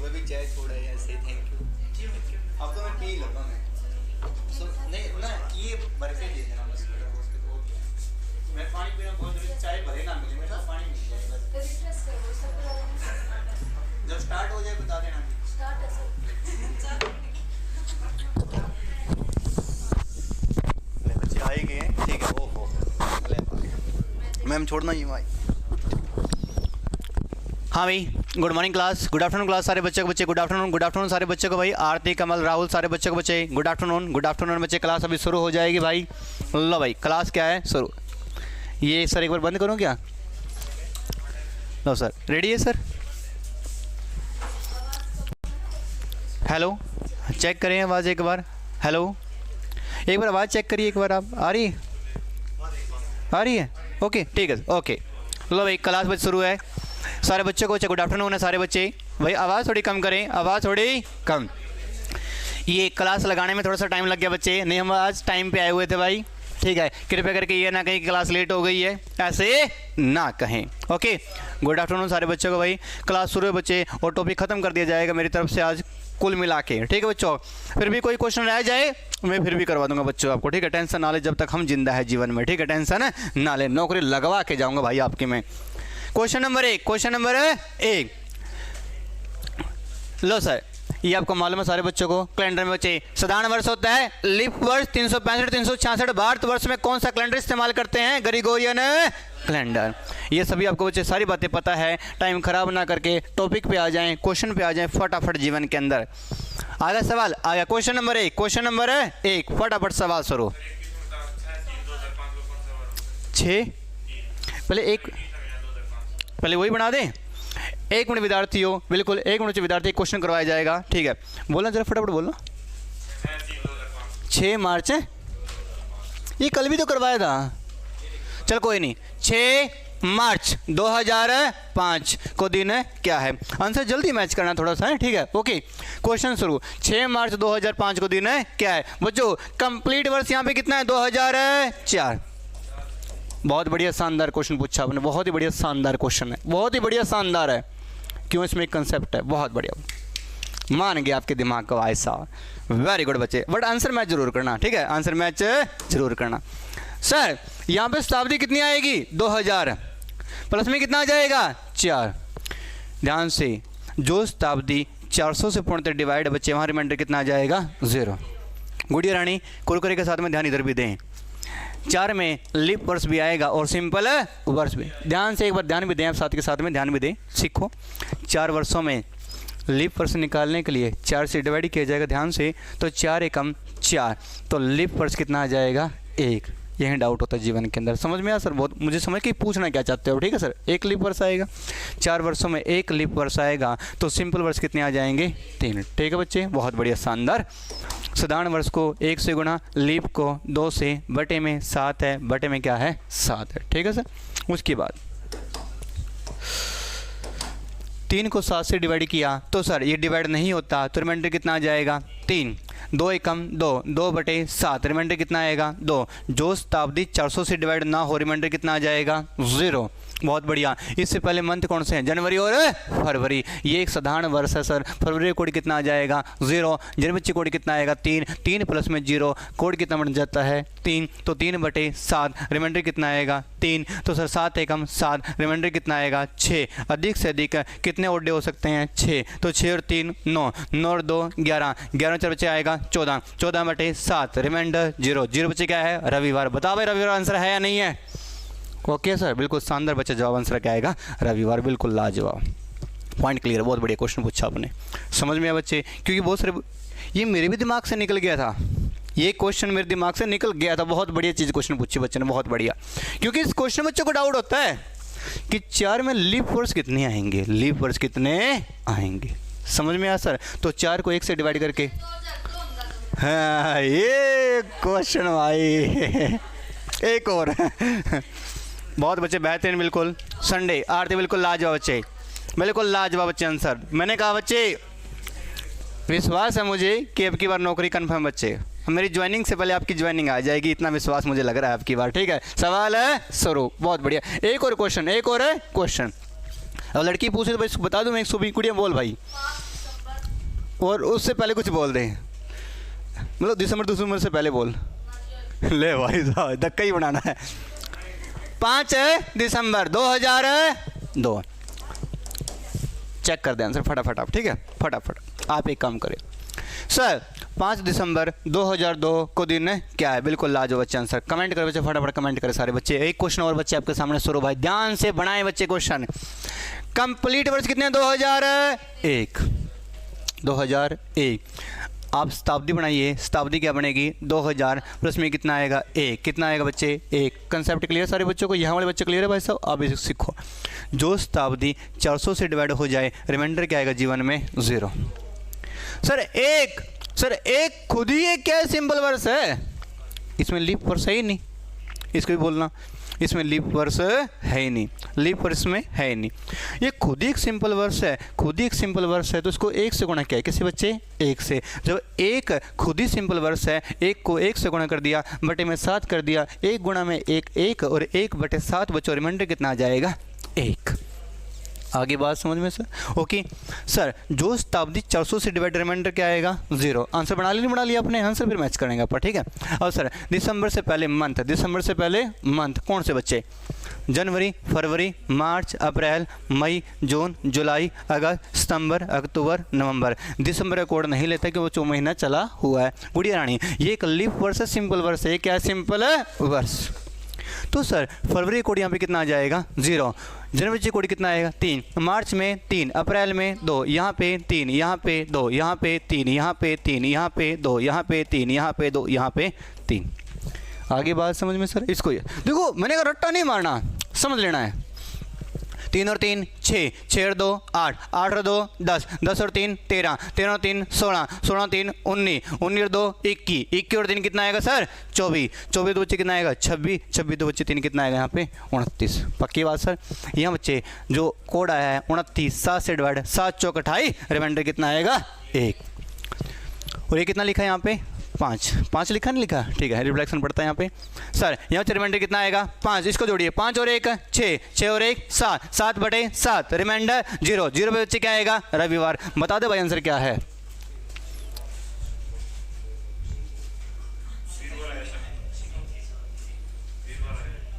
सुबह भी चाय छोड़ा है ऐसे, थैंक यू। अब तो मैं पी लूँगा मैं, नहीं ना ये बर्फी दे देना बस, मैं पानी पीना बहुत जरूरी, चाय भले ना मिले, मेरे पास पानी मिल जाए बस। जब स्टार्ट हो जाए बता देना। बच्चे आए गए हैं, ठीक है। ओहो मैम छोड़ना ही भाई। हाँ भाई, good morning class, good afternoon class, सारे बच्चे को बच्चे गुड आफ्टरनून सारे बच्चे को भाई। आरती, कमल, राहुल सारे बच्चे को बच्चे गुड आफ्टरनून बच्चे। क्लास अभी शुरू हो जाएगी भाई। लो भाई क्लास क्या है शुरू। ये सर एक बार बंद करूँ क्या? लो सर, रेडी है सर? हेलो, चेक करें आवाज़ एक बार। हेलो, एक बार आवाज़ चेक करिए एक बार। आप आ रही है? ओके ठीक है, ओके। लो भाई क्लास बच शुरू है। सारे बच्चों को गुड आफ्टरनून है सारे बच्चे भाई। आवाज़ थोड़ी कम करें, आवाज़ थोड़ी कम। ये क्लास लगाने में थोड़ा सा टाइम लग गया बच्चे, नहीं हम आज टाइम पे आए हुए थे भाई, ठीक है। कृपया करके ये ना कहीं क्लास लेट हो गई है, ऐसे ना कहें। ओके, गुड आफ्टरनून सारे बच्चों को भाई। क्लास शुरू है बच्चे और टॉपिक ख़त्म कर दिया जाएगा मेरी तरफ से आज कुल मिला के, ठीक है बच्चों। फिर भी कोई क्वेश्चन रह जाए मैं फिर भी करवा दूंगा बच्चों आपको, ठीक है। टेंशन ना ले जब तक हम जिंदा है जीवन में, ठीक है। टेंशन ना ले, नौकरी लगवा के जाऊँगा भाई आपकी मैं। क्वेश्चन नंबर एक। लो सर, ये आपको मालूम है सारे बच्चों को, कैलेंडर में बच्चे साधारण वर्ष होता है, लीप वर्ष 365 366, भारत वर्ष में कौन सा कैलेंडर इस्तेमाल करते हैं? Gregorian calendar. ये सभी आपको बच्चे सारी बातें पता है। टाइम खराब ना करके टॉपिक पे आ जाएं, क्वेश्चन पे आ जाएं फटाफट जीवन के अंदर। आगे सवाल आ गया, क्वेश्चन नंबर एक, फटाफट सवाल शुरू। 6 पहले वही बना दें। 1 मिनट विद्यार्थियों, बिल्कुल 1 मिनट विद्यार्थी क्वेश्चन करवाया जाएगा, ठीक है। बोलना जरा फटाफट बोलना। 6 मार्च है, ये कल भी तो करवाया था। चल कोई नहीं, 6 मार्च 2005 को दिन है क्या है? आंसर जल्दी मैच करना थोड़ा सा है, ठीक है। ओके, क्वेश्चन शुरू। 6 मार्च 2005 को दिन है क्या है बच्चों? कंप्लीट वर्ष यहाँ पे कितना है? 2004। बहुत बढ़िया शानदार क्वेश्चन पूछा आपने, बहुत ही बढ़िया शानदार क्वेश्चन है, बहुत ही बढ़िया शानदार है। क्यों? इसमें एक कंसेप्ट है, बहुत बढ़िया, मान गया आपके दिमाग का ऐसा। वेरी गुड बच्चे, बट आंसर मैच जरूर करना, ठीक है। आंसर मैच जरूर करना। सर यहाँ पे शताब्दी कितनी आएगी? 2000 प्लस में कितना आ जाएगा? 4। ध्यान से, जो शताब्दी 400 से पूर्णतः डिवाइड बच्चे, वहाँ रिमाइंडर कितना आ जाएगा? 0। गुड़िया रानी कुरकुरे के साथ में ध्यान इधर भी दें। 4 में लीप वर्ष भी आएगा और सिंपल वर्ष भी। ध्यान से एक बार ध्यान भी दें, आप साथ के साथ में ध्यान भी दें, सीखो। 4 वर्षों में लीप वर्ष निकालने के लिए 4 से डिवाइड किया जाएगा, ध्यान से। तो 4 एकम 4, तो लीप वर्ष कितना आ जाएगा? 1। यही डाउट होता है जीवन के अंदर। समझ में आया सर? बहुत मुझे समझ के पूछना क्या चाहते हो, ठीक है सर। 1 लीप वर्ष आएगा, 4 वर्षों में 1 लीप वर्ष आएगा, तो सिंपल वर्ष कितने आ जाएंगे? 3, ठीक है बच्चे, बहुत बढ़िया शानदार। साधारण वर्ष को 1 से गुणा, लीप को 2 से, बटे में 7 है, बटे में क्या है? 7 है, ठीक है सर। उसके बाद 3 को 7 से डिवाइड किया तो सर ये डिवाइड नहीं होता, तो रिमाइंडर कितना आ जाएगा? 3। 2 एकम 2, 2 बटे 7, रिमाइंडर कितना आएगा? 2। जो शताब्दी 400 से डिवाइड ना हो, रिमाइंडर कितना आ जाएगा? 0। बहुत बढ़िया। इससे पहले मंथ कौन से हैं? जनवरी और फरवरी। ये एक साधारण वर्ष है सर। फरवरी कोड कितना आ जाएगा? 0। जनवरी कोड कितना आएगा? 3। 3 प्लस में 0, कोड कितना बन जाता है? 3। तो 3 बटे 7, रिमाइंडर कितना आएगा? 3। तो सर 7 एकम 7, रिमाइंडर कितना आएगा? 6। अधिक से अधिक कितने ओड डे हो सकते हैं? 6। तो 6 और 3 9, 9 और 2 11, 11 4 बचे आएगा 14, 14 बटे 7, रिमाइंडर 0, 0 बचे क्या है? रविवार। बताओ भाई रविवार आंसर है या नहीं है? ओके सर, बिल्कुल शानदार बच्चा, जवाब आंसर क्या आएगा? रविवार, बिल्कुल लाजवाब। पॉइंट क्लियर, बहुत बढ़िया क्वेश्चन पूछा आपने, समझ में आया बच्चे। क्योंकि बहुत सारे, ये मेरे भी दिमाग से निकल गया था, ये क्वेश्चन मेरे दिमाग से निकल गया था। बहुत बढ़िया चीज़ क्वेश्चन पूछी बच्चे ने, बहुत बढ़िया। क्योंकि इस क्वेश्चन बच्चों को डाउट होता है कि 4 में लीप वर्ष कितने आएंगे, लीप वर्ष कितने आएंगे, समझ में आया सर? तो 4 को 1 से डिवाइड करके, हाँ ये क्वेश्चन भाई। एक और बहुत बच्चे बेहतरीन, बिल्कुल संडे आरती, बिल्कुल लाजवाब बच्चे, बिल्कुल लाजवाब बच्चे आंसर। मैंने कहा बच्चे विश्वास है मुझे कि अब की बार नौकरी कंफर्म बच्चे, मेरी ज्वाइनिंग से पहले आपकी ज्वाइनिंग आ जाएगी, इतना विश्वास मुझे लग रहा है आपकी बार, ठीक है। सवाल है शुरू, बहुत बढ़िया। एक और क्वेश्चन, अब लड़की पूछे तो भाई बता दूँ मैं? 120 कुड़ियाँ बोल भाई, और उससे पहले कुछ बोल दें, मतलब दिसंबर से पहले बोल ले भाई साहब, धक्का ही बनाना है। 5 दिसंबर 2002। चेक कर दें आंसर फटाफट आप, ठीक है, फटाफट आप एक काम करें सर। 5 दिसंबर 2002 को दिन क्या है? बिल्कुल लाजवाब बच्चे आंसर कमेंट करें बच्चे, फटाफट कमेंट करें सारे बच्चे। एक क्वेश्चन और बच्चे आपके सामने शुरू, भाई ध्यान से बनाए बच्चे क्वेश्चन। कंप्लीट वर्ष कितने? 2001। 2001 आप शताब्दी बनाइए, शताब्दी क्या बनेगी? 2000 प्लस में कितना आएगा? 1। कितना आएगा बच्चे? 1। कंसेप्ट क्लियर सारे बच्चों को? यहाँ वाले बच्चे क्लियर है भाई साहब? आप इसे सीखो। जो शताब्दी 400 से डिवाइड हो जाए, रिमाइंडर क्या आएगा जीवन में? 0। सर एक खुद ही एक क्या है? सिंपल वर्ष है, इसमें लीप वर्ष है ही नहीं, इसको भी बोलना, इसमें लीप वर्ष है ही नहीं, लीप वर्ष में है ही नहीं। ये खुद ही एक सिंपल वर्ष है, खुद ही एक सिंपल वर्ष है, तो इसको 1 से गुणा किया है। किसी बच्चे? 1 से। जब एक खुद ही सिंपल वर्ष है, 1 को 1 से गुणा कर दिया, बटे में 7 कर दिया, 1 गुणा में 1 1 और 1 बटे 7 बच्चों, रिमाइंडर कितना आ जाएगा? 1। आगे बात समझ में सर? ओके सर, जो शताब्दी 400 से डिवाइड, रिमाइंडर क्या आएगा? 0। आंसर बना लिया आपने? आंसर फिर मैच करेंगे अपन, ठीक है। और सर दिसंबर से पहले मंथ, दिसंबर से पहले मंथ कौन से बच्चे? जनवरी, फरवरी, मार्च, अप्रैल, मई, जून, जुलाई, अगस्त, सितंबर, अक्टूबर, नवंबर। दिसंबर का कोड नहीं लेता क्योंकि वो महीना चला हुआ है। गुड़िया रानी, ये एक लीप वर्ष है, सिंपल वर्ष है। क्या सिंपल है? वर्ष। तो सर फरवरी कोड यहाँ पे कितना आ जाएगा? 0। जनवरी कोड कितना आएगा? 3। मार्च में 3, अप्रैल में 2, यहाँ पे 3, यहाँ पे 2, यहाँ पे 3, यहाँ पे 3, यहाँ पे 2, यहाँ पे 3, यहाँ पे 2, यहाँ पे 3। आगे बात समझ में सर? इसको देखो, मैंने कहा रट्टा नहीं मारना, समझ लेना है। 3 और 3 6, 6 और 2 8, 8 और 2 10, 10 और 3 13, 13 और 3 16, 16 और 3 19, 19 और 2 21, 21 और 3 कितना आएगा सर? 24, 24 तो बच्चे कितना आएगा? 26, 26 तो बच्चे 3 कितना आएगा यहाँ पे? 29। पक्की बात सर? यहाँ बच्चे जो कोड आया है 29, 7 से डिवाइड, 7 चौक 28, रिमाइंडर कितना आएगा? 1। और ये कितना लिखा है यहाँ पे? 5 लिखा नहीं लिखा? ठीक है, रिफ्लेक्शन पड़ता है यहाँ पे सर। यहाँ पे रिमाइंडर कितना आएगा? 5। इसको जोड़िए, 5 और 1 6, 6 और 1 7, 7 बटे 7, रिमाइंडर 0। 0 पे बच्चे क्या आएगा? रविवार। बता दो भाई आंसर क्या है?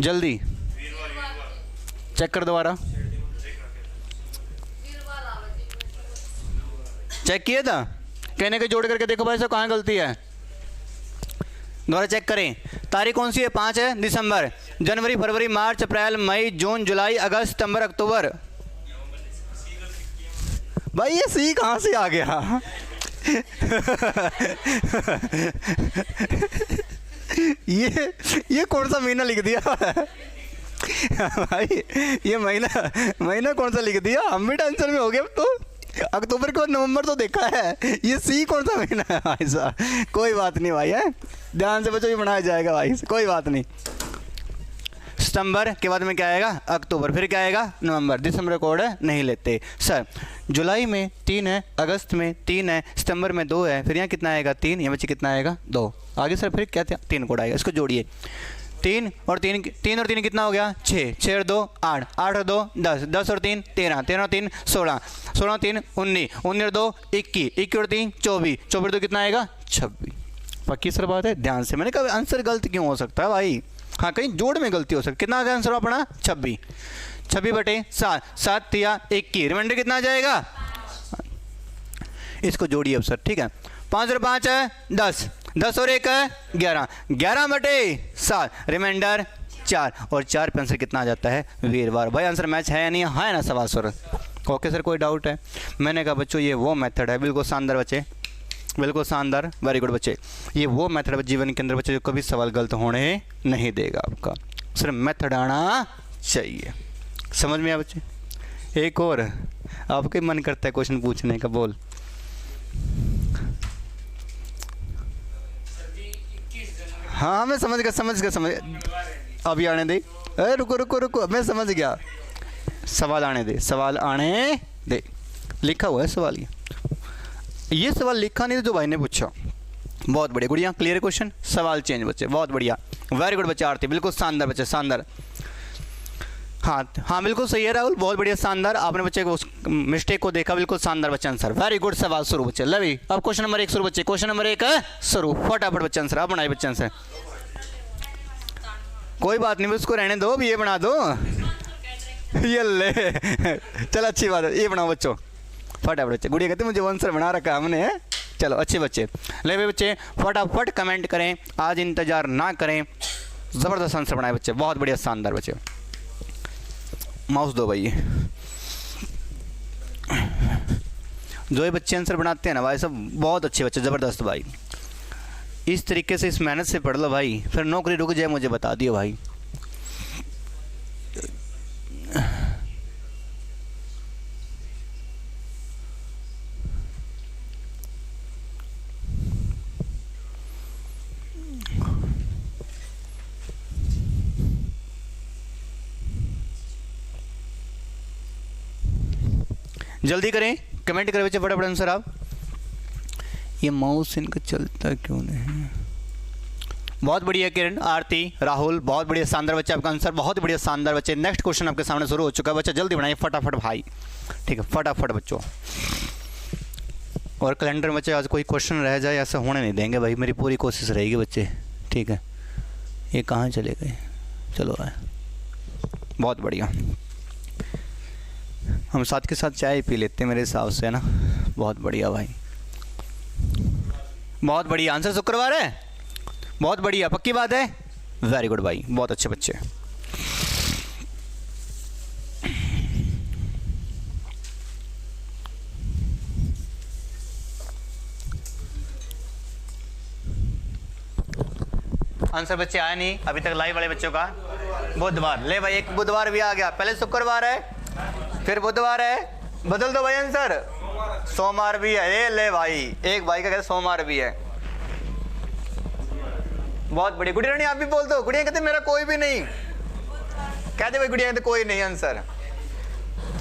जल्दी चेक कर दोबारा। चेक किया था? कहने के जोड़ करके देखो भाई साहब कहाँ गलती है, दोबारा चेक करें। तारीख कौन सी है? 5 है दिसंबर। जनवरी, फरवरी, मार्च, अप्रैल, मई, जून, जुलाई, अगस्त, सितंबर, अक्टूबर। भाई ये सी कहाँ से आ गया? ये कौन सा महीना लिख दिया भाई? ये महीना कौन सा लिख दिया? हम भी टेंशन में हो गए अब तो। अक्टूबर के बाद नवंबर तो देखा है, ये सी कौन सा महीना है भाई साहब? कोई बात नहीं भाई, है ध्यान से बच्चों भी बनाया जाएगा भाई, कोई बात नहीं। सितंबर के बाद में क्या आएगा? अक्टूबर, फिर क्या आएगा? नवंबर। दिसंबर कोड नहीं लेते सर। जुलाई में 3 है, अगस्त में 3 है, सितंबर में 2 है, फिर यहाँ कितना आएगा? 3। यहाँ बच्चे कितना आएगा? 2। आगे सर फिर क्या था? 3 कोड आएगा, इसको जोड़िए। 3 और 3 कितना हो गया? 6, 6 और 2 8, 8 और 2 10, 10 और 3 13, 13 और 3 16, 16 और 3 19, 19 और 2 21, 21 और 3 24, 24 तो कितना आएगा? 26। पक्की सर बात है? ध्यान से। मैंने कहा आंसर गलत क्यों हो सकता है भाई? हाँ कहीं जोड़ में गलती हो सकती है। कितना आ गया आंसर अपना? 26। 26 बटे 7, 7 तिया 21, रिमाइंडर कितना आ जाएगा? इसको जोड़िए अब सर, ठीक है। 5 और 5 है 10, 10 और 1 है 11, 11 बटे 7, रिमाइंडर 4, और 4 पे आंसर कितना आ जाता है? वीरवार। भाई आंसर मैच है या नहीं है ना? सवाल सर ओके सर, कोई डाउट है? मैंने कहा बच्चों ये वो मेथड है, बिल्कुल शानदार बच्चे, बिल्कुल शानदार, वेरी गुड बच्चे। ये वो मेथड है जीवन के अंदर बच्चे जो कभी सवाल गलत होने नहीं देगा आपका, सिर्फ मेथड आना चाहिए। समझ में आया बच्चे? एक और आपके मन करता है क्वेश्चन पूछने का, बोल। हाँ मैं समझ गया। अभी आने दे, अरे रुको, मैं समझ गया। सवाल आने दे, लिखा हुआ है सवाल। ये सवाल लिखा नहीं था जो भाई ने पूछा। बहुत बढ़िया गुड़िया, क्लियर क्वेश्चन, सवाल चेंज बच्चे, बहुत बढ़िया, वेरी गुड बच्चे। आरती बिल्कुल शानदार बच्चे, शानदार। हाँ हाँ बिल्कुल सही है राहुल, बहुत बढ़िया शानदार, आपने बच्चे को उस मिस्टेक को देखा, बिल्कुल शानदार बच्चा आंसर, वेरी गुड। सवाल शुरू बच्चे, लवी अब क्वेश्चन नंबर 1 शुरू बच्चे, क्वेश्चन नंबर 1 शुरू, फटाफट बच्चा आंसर, आप बनाए बच्चा आंसर। कोई बात नहीं, उसको रहने दो, ये बना दो, ये ले चलो अच्छी बात है, ये बनाओ बच्चों फटाफट। बच्चे गुड़िया कहते मुझे आंसर बना रखा हमने, चलो अच्छे बच्चे, ले भाई बच्चे फटाफट कमेंट करें, आज इंतजार ना करें, ज़बरदस्त आंसर बनाए बच्चे, बहुत बढ़िया शानदार बच्चे। माउस दो भाई, जो ये बच्चे आंसर बनाते हैं ना भाई सब बहुत अच्छे बच्चे, ज़बरदस्त भाई। इस तरीके से इस मेहनत से पढ़ लो भाई, फिर नौकरी रुक जाए मुझे बता दियो भाई। जल्दी करें, कमेंट करें बच्चे फटाफट आंसर आप। ये माउस इनका चलता क्यों नहीं? बहुत बढ़िया किरण, आरती, राहुल, बहुत बढ़िया शानदार बच्चे, आपका आंसर बहुत बढ़िया शानदार बच्चे। नेक्स्ट क्वेश्चन आपके सामने शुरू हो चुका है बच्चा, जल्दी बनाइए फटाफट भाई, ठीक है फटाफट बच्चों। और कैलेंडर में बच्चे आज कोई क्वेश्चन रह जाए ऐसा होने नहीं देंगे भाई, मेरी पूरी कोशिश रहेगी बच्चे, ठीक है। ये कहाँ चले गए, चलो आए, बहुत बढ़िया। हम साथ के साथ चाय पी लेते हैं मेरे हिसाब से, है ना, बहुत बढ़िया भाई, बहुत बढ़िया आंसर शुक्रवार है, बहुत बढ़िया, पक्की बात है, वेरी गुड भाई, बहुत अच्छे बच्चे। आंसर बच्चे आया नहीं अभी तक लाइव वाले बच्चों का। बुधवार, ले भाई एक बुधवार भी आ गया, पहले शुक्रवार है फिर बुधवार है, बदल दो भाई आंसर, सोमवार भी है, ये ले भाई, एक भाई का कहते सोमवार भी है, बहुत बढ़िया। गुड़िया रानी आप भी बोल दो, गुड़िया कहते मेरा कोई भी नहीं, कहते भाई गुड़िया कहते कोई नहीं आंसर।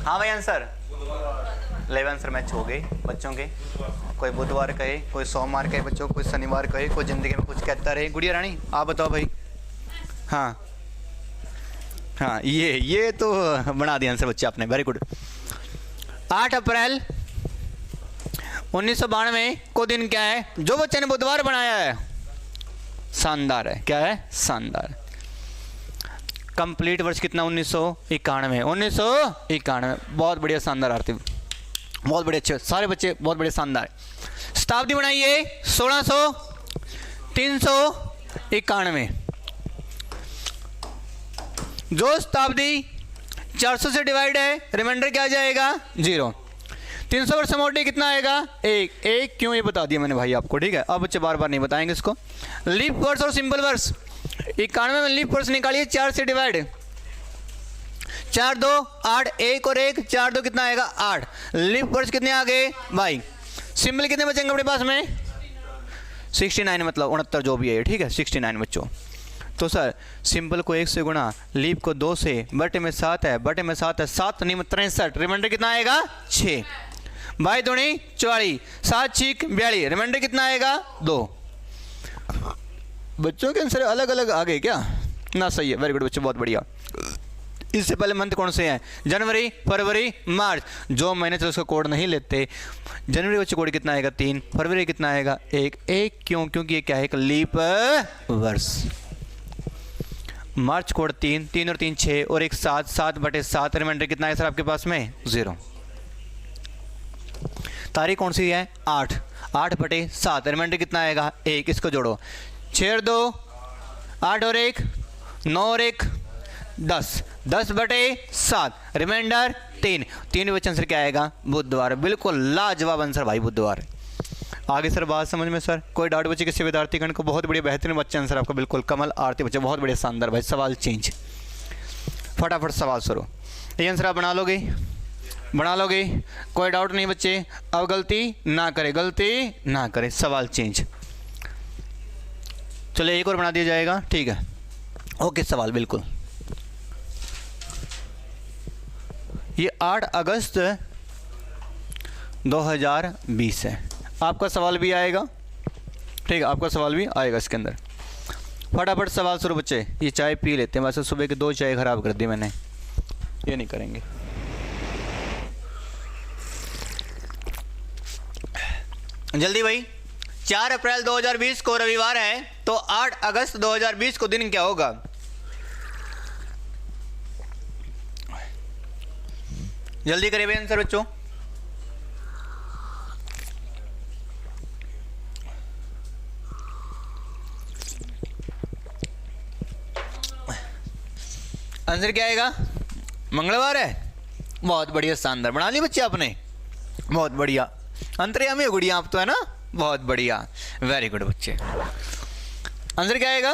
हाँ भाई आंसर, ले आंसर मैच हो गए बच्चों के, कोई बुधवार कहे, कोई सोमवार कहे बच्चों, कोई शनिवार कहे, कोई जिंदगी में कुछ कहता रहे। गुड़िया रानी आप बताओ भाई। हाँ हाँ ये तो बना दिया आंसर बच्चे आपने, वेरी गुड। 8 अप्रैल 1992 को दिन क्या है जो बच्चे ने बुधवार बनाया है? शानदार है, क्या है? शानदार। कंप्लीट वर्ष कितना? 1991। 1991, बहुत बढ़िया शानदार आरती, बहुत बढ़िया, अच्छे सारे बच्चे, बहुत बढ़िया शानदार। शताब्दी बनाइए 1691। जो शताब्दी 400 से डिवाइड है, रिमाइंडर क्या आ जाएगा? 0। 300 वर्ष मोटे कितना आएगा? 1। क्यों ये बता दिया मैंने भाई आपको, ठीक है। अब बच्चे बार बार नहीं बताएंगे इसको। लीप वर्ष और सिंपल वर्ष, 91 में लीप वर्ष निकालिए 4 से डिवाइड, 4 2 8, 1 और 1, 4 2 कितना आएगा? 8। लीप वर्ष कितने आ गए भाई? सिंपल कितने बचेंगे अपने पास में? 69, मतलब 69 जो भी है, ठीक है 69 बच्चों। तो सर सिंपल को 1 से गुणा, लीप को 2 से, बटे में 7 है, बटे में 7 है, 7 नहीं 63, रिमाइंडर कितना आएगा? 6। भाई दूनी 44, 7 6 42, रिमाइंडर कितना आएगा? 2। बच्चों के आंसर अलग अलग आ गए क्या? ना सही है, वेरी गुड बच्चों, बहुत बढ़िया। इससे पहले मंथ कौन से हैं? जनवरी, फरवरी, मार्च। जो महीने से उसका कोड नहीं लेते, जनवरी बच्चे कोड कितना आएगा? 3। फरवरी कितना आएगा? 1। क्यों? क्योंकि ये क्या है? एक लीप वर्ष। मार्च कोड 3, 3 और 3 6 और 1 7, 7 बटे 7, रिमाइंडर कितना है सर आपके पास में? 0। तारीख कौन सी है? 8, 8 बटे 7, रिमाइंडर कितना आएगा? 1। इसको जोड़ो, 6 और 2 8 और 1 9 और 1 10, 10 बटे 7, रिमाइंडर 3। 3 बच्चे आंसर क्या आएगा? बुधवार। बिल्कुल लाजवाब आंसर भाई, बुधवार। आगे सर बात समझ में सर? कोई डाउट बच्चे किसी विद्यार्थी गण को? बहुत बढ़िया, बेहतरीन बच्चे आंसर आपका, बिल्कुल कमल आरती बच्चे, बहुत बढ़िया शानदार भाई। सवाल चेंज, फटाफट सवाल शुरू। ये आंसर आप बना लोगे? बना लोगे? कोई डाउट नहीं बच्चे? अब गलती ना करे, गलती ना करे, सवाल चेंज। चलो एक और बना दिया जाएगा, ठीक है ओके। सवाल बिल्कुल, ये 8 अगस्त 2020 है। आपका सवाल भी आएगा, ठीक है आपका सवाल भी आएगा इसके अंदर। फटाफट सवाल शुरू बच्चे। ये चाय पी लेते हैं, वैसे सुबह के 2 चाय खराब कर दी मैंने। ये नहीं करेंगे। जल्दी भाई, 4 अप्रैल 2020 को रविवार है, तो 8 अगस्त 2020 को दिन क्या होगा? जल्दी करिए भाई आंसर बच्चों। आंसर क्या आएगा? मंगलवार है। बहुत बढ़िया, शानदार, बना ली बच्चे आपने, बहुत बढ़िया। अंतर्यामी हो गुड़िया आप तो, है ना, बहुत बढ़िया, वेरी गुड बच्चे। आंसर क्या आएगा?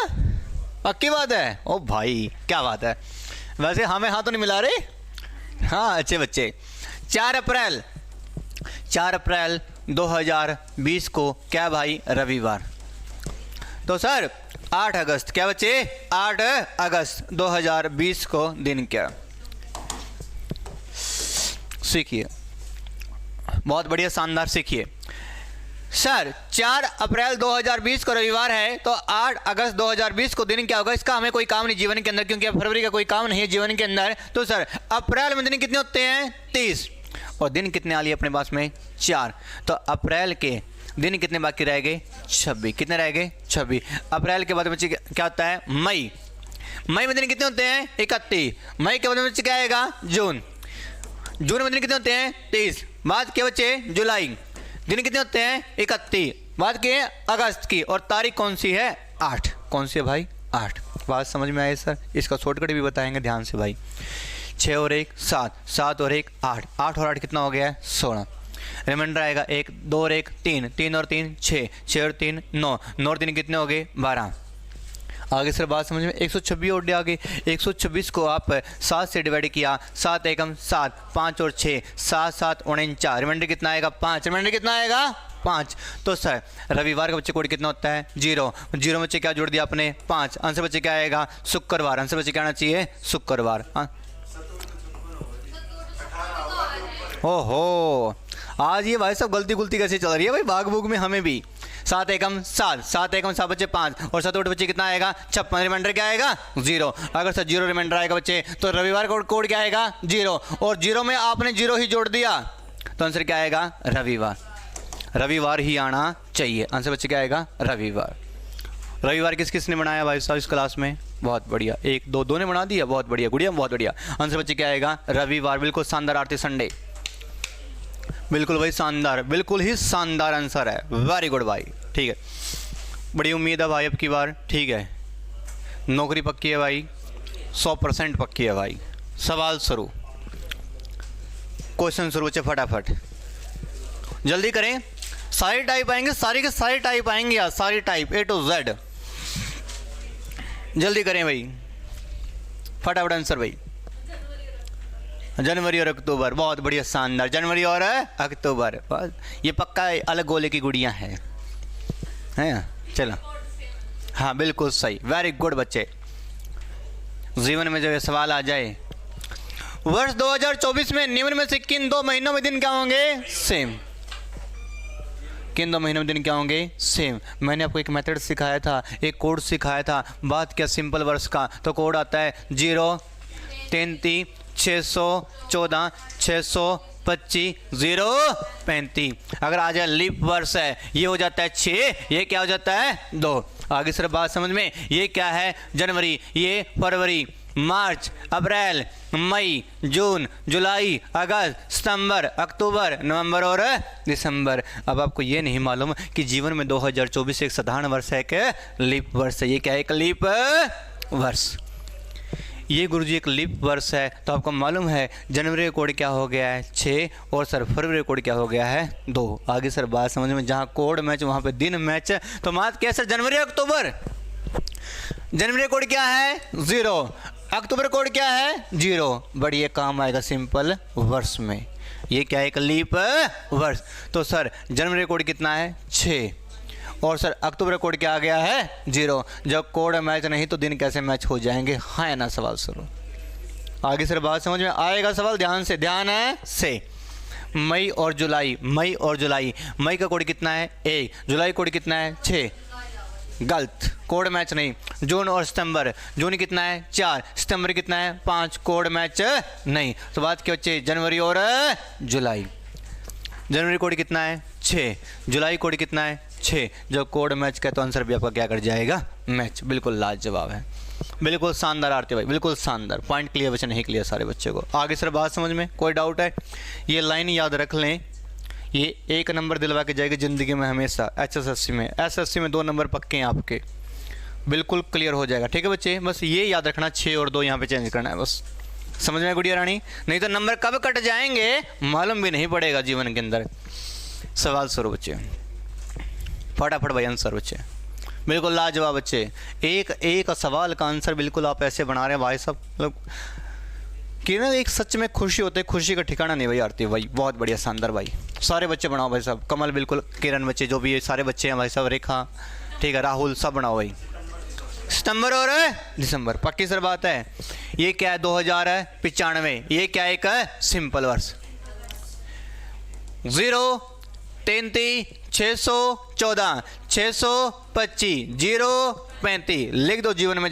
पक्की बात है? ओ भाई क्या बात है, वैसे हमें हाथ तो नहीं मिला रहे। हाँ अच्छे बच्चे। 4 अप्रैल 2020 को क्या भाई? रविवार। तो सर 8 अगस्त, क्या बच्चे? 8 अगस्त 2020 को दिन क्या? सीखिए, बहुत बढ़िया, शानदार, सीखिए। सर 4 अप्रैल 2020 को रविवार है, तो 8 अगस्त 2020 को दिन क्या होगा? इसका हमें कोई काम नहीं जीवन के अंदर, क्योंकि अब फरवरी का कोई काम नहीं है जीवन के अंदर। तो सर अप्रैल में दिन कितने होते हैं? 30, और दिन कितने आ लिए अपने पास में? 4। तो अप्रैल के दिन कितने बाकी रह गए? 26। कितने रह गए? 26। अप्रैल के बाद बच्चे क्या होता है? मई। मई में दिन कितने होते हैं? 31। मई के बाद बच्चे क्या आएगा? जून। जून में दिन कितने होते हैं? 30। बात के बच्चे जुलाई, दिन कितने होते हैं? 31। बात के अगस्त की, और तारीख कौन सी है? 8। कौन सी है भाई? 8। बात समझ में आई सर? इसका शॉर्टकट भी बताएंगे, ध्यान से भाई। 6 और 1 7, 7 और 1 8, 8 और 8 कितना हो गया है? 16। रिमाइंडर आएगा 1 2 और 1 3, 3 और 3 6, 6 और 3 9, 9 और 3 कितने हो गए? 12। आगे सर बात समझ में? 126 और आगे 126 को आप 7 से डिवाइड किया, 7 एकम 7, 5 और 6, 7 7 49। रिमाइंडर कितना आएगा? 5। रिमाइंडर कितना आएगा? 5। तो सर रविवार का बच्चे कोड कितना होता है? 0। 0 बच्चे क्या जोड़ दिया आपने? 5। आंसर बच्चे क्या आएगा? शुक्रवार। आंसर बच्चे क्या आना चाहिए? शुक्रवार। ओहो, आज ये भाई सब गलती गुलती कैसे चल रही है भाई भाग भूग में हमें भी। 7 एकम 7, 7 एकम 7 बच्चे 5, और 7 बच्चे कितना आएगा? 56। रिमाइंडर क्या आएगा? 0। अगर सर 0 रिमाइंडर आएगा बच्चे, तो रविवार का कोड क्या आएगा? 0, और 0 में आपने 0 ही जोड़ दिया, तो आंसर क्या आएगा? रविवार। रविवार ही आना चाहिए। आंसर बच्चे क्या आएगा? रविवार। रविवार किस किस ने बनाया भाई साहब इस क्लास में? बहुत बढ़िया, 1 2 2 ने बना दिया, बहुत बढ़िया गुड़िया, बहुत बढ़िया। आंसर बच्चे क्या आएगा? रविवार। बिल्कुल शानदार आरती संडे, बिल्कुल भाई शानदार, बिल्कुल ही शानदार आंसर है, वेरी गुड भाई। ठीक है, बड़ी उम्मीद है भाई अब की बार। ठीक है, नौकरी पक्की है भाई, 100% पक्की है भाई। सवाल शुरू, क्वेश्चन शुरू बच्चे, फटाफट जल्दी करें। सारी टाइप आएंगे, सारी के सारी टाइप आएंगे यार, सारी टाइप A to Z। जल्दी करें भाई, फटाफट आंसर भाई। जनवरी और अक्टूबर, बहुत बढ़िया, शानदार। जनवरी और अक्टूबर, ये पक्का अलग गोले की गुड़ियाँ हैं, चलो हाँ बिल्कुल सही, वेरी गुड बच्चे। जीवन में जब ये सवाल आ जाए, वर्ष 2024 में निम्न में से किन 2 महीनों में दिन क्या होंगे? सेम। किन 2 महीनों में दिन क्या होंगे? सेम। मैंने आपको एक मेथड सिखाया था, एक कोड सिखाया था। बात क्या सिंपल वर्ष का, तो कोड आता है 0 33 614 625 0 35। अगर आ जाए लीप वर्ष है, ये हो जाता है 6, ये क्या हो जाता है? 2। आगे सर बात समझ में? ये क्या है? जनवरी, ये फरवरी, मार्च, अप्रैल, मई, जून, जुलाई, अगस्त, सितंबर, अक्टूबर, नवंबर और दिसंबर। अब आपको ये नहीं मालूम कि जीवन में 2024 एक साधारण वर्ष है कि लीप वर्ष है? ये क्या है? एक लीप वर्ष। ये गुरुजी एक लीप वर्ष है, तो आपको मालूम है जनवरी का कोड क्या हो गया है? 6, और सर फरवरी का कोड क्या हो गया है? 2। आगे सर बात समझ में? जहाँ कोड मैच वहाँ पे दिन मैच, तो मात क्या सर? जनवरी अक्टूबर। जनवरी कोड क्या है? 0। अक्टूबर कोड क्या है? 0। बढ़िया काम आएगा सिंपल वर्ष में। ये क्या है? एक लीप वर्ष। तो सर जनवरी कोड कितना है? 6, और सर अक्टूबर कोड क्या आ गया है? 0। जब कोड मैच नहीं तो दिन कैसे मैच हो जाएंगे? हाँ है ना? सवाल शुरू। आगे सर बात समझ में आएगा? सवाल ध्यान से, ध्यान है से। मई और जुलाई, मई और जुलाई, मई का कोड कितना है? 1, जुलाई कोड कितना है? 6। गलत, कोड मैच नहीं। जून और सितंबर, जून कितना है 4, सितंबर कितना है 5, कोड मैच नहीं। तो बात क्या बच्चे, जनवरी और जुलाई। जनवरी कोड कितना है 6, जुलाई कोड कितना है 6। जब कोड मैच का तो आंसर भी आपका क्या कर जाएगा, मैच। बिल्कुल लाजवाब है, बिल्कुल शानदार आरती भाई, बिल्कुल शानदार। पॉइंट क्लियर बच्चे, नहीं क्लियर सारे बच्चे को। आगे सर बात समझ में कोई डाउट है? ये लाइन याद रख लें, ये 1 नंबर दिलवा के जाएगी ज़िंदगी में हमेशा। एसएससी में, एसएससी में 2 नंबर पक्के हैं आपके, बिल्कुल क्लियर हो जाएगा। ठीक है बच्चे, बस ये याद रखना 6 और 2 यहाँ पे चेंज करना है बस। समझ में गुड़िया रानी? नहीं तो नंबर कब कट जाएंगे मालूम भी नहीं पड़ेगा जीवन के अंदर। सवाल शुरू बच्चे, फटाफट भाई आंसर बच्चे, बिल्कुल लाजवाब बच्चे। एक सवाल का आंसर बिल्कुल आप ऐसे बना रहे हैं भाई साहब, मतलब कि ना एक सच में खुशी होती है, खुशी का ठिकाना नहीं भाई आरती भाई। बहुत बढ़िया, शानदार भाई। सारे बच्चे बनाओ भाई साहब, कमल बिल्कुल, किरण बच्चे जो भी ये सारे बच्चे हैं भाई साहब, रेखा ठीक है, राहुल सब बनाओ भाई। सितंबर और दिसंबर, पक्की सर बात है। ये क्या है 2095, ये क्या एक सिंपल वर्ष। 0 33 614 625 0 35 लिख दो जीवन में।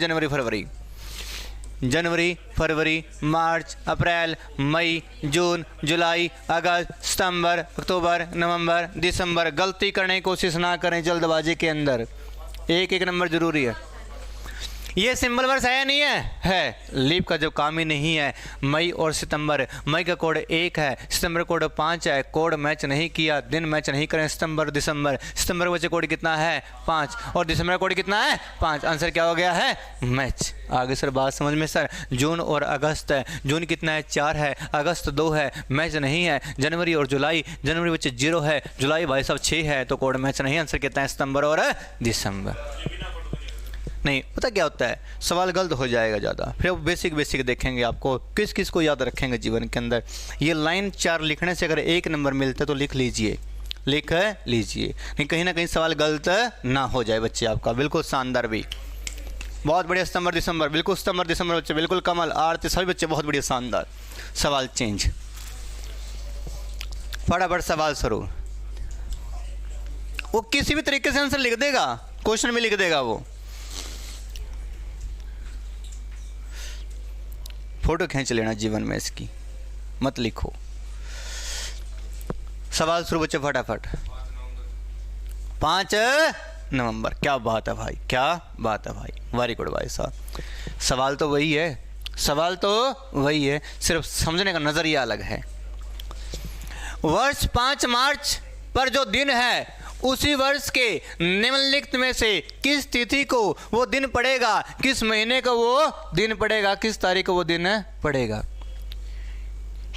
जनवरी फरवरी मार्च अप्रैल मई जून जुलाई अगस्त सितंबर अक्टूबर नवंबर दिसंबर। गलती करने की कोशिश ना करें जल्दबाजी के अंदर, एक नंबर जरूरी है। ये सिंबल वर्ष है या नहीं है? लीप का जो काम ही नहीं है। मई और सितंबर, मई का कोड 1 है, सितंबर कोड 5 है। कोड मैच नहीं किया, दिन मैच नहीं करें। सितंबर का बच्चे कोड कितना है 5 और दिसंबर का कोड कितना है 5। आंसर क्या हो गया है, मैच। आगे सर बात समझ में सर। जून और अगस्त है, जून कितना है 4 है, अगस्त 2 है, मैच नहीं है। जनवरी और जुलाई, जनवरी बच्चे 0 है, जुलाई भाई साहब 6 है, तो कोड मैच नहीं। आंसर कितना है सितंबर और दिसंबर। नहीं पता क्या होता है, सवाल गलत हो जाएगा ज़्यादा, फिर बेसिक देखेंगे आपको किस किस को याद रखेंगे जीवन के अंदर। ये लाइन 4 लिखने से अगर 1 नंबर मिलता है तो लिख लीजिए, नहीं कहीं ना कहीं सवाल गलत ना हो जाए बच्चे आपका। बिल्कुल शानदार भी, बहुत बढ़िया। सितंबर दिसंबर, बिल्कुल सितंबर दिसंबर बच्चे, बिल्कुल कमल आरती सभी बच्चे बहुत बढ़िया शानदार। सवाल चेंज, फटाफट सवाल शुरू। वो किसी भी तरीके से आंसर लिख देगा, क्वेश्चन में लिख देगा वो। फोटो खींच लेना जीवन में इसकी, मत लिखो। सवाल शुरू बच्चे फटाफट। 5 नवंबर, क्या बात है भाई, क्या बात है भाई, वेरी गुड भाई साहब। सवाल तो वही है, सिर्फ समझने का नजरिया अलग है। वर्ष 5 मार्च पर जो दिन है उसी वर्ष के निम्नलिखित में से किस तिथि को वो दिन पड़ेगा, किस महीने को वो दिन पड़ेगा, किस तारीख को वो दिन पड़ेगा।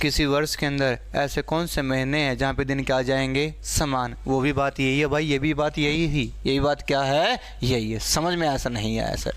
किसी वर्ष के अंदर ऐसे कौन से महीने हैं जहाँ पे दिन क्या आ जाएंगे समान। वो भी बात यही है भाई, ये भी बात यही थी, यही बात क्या है, यही है। समझ में ऐसा नहीं आया सर?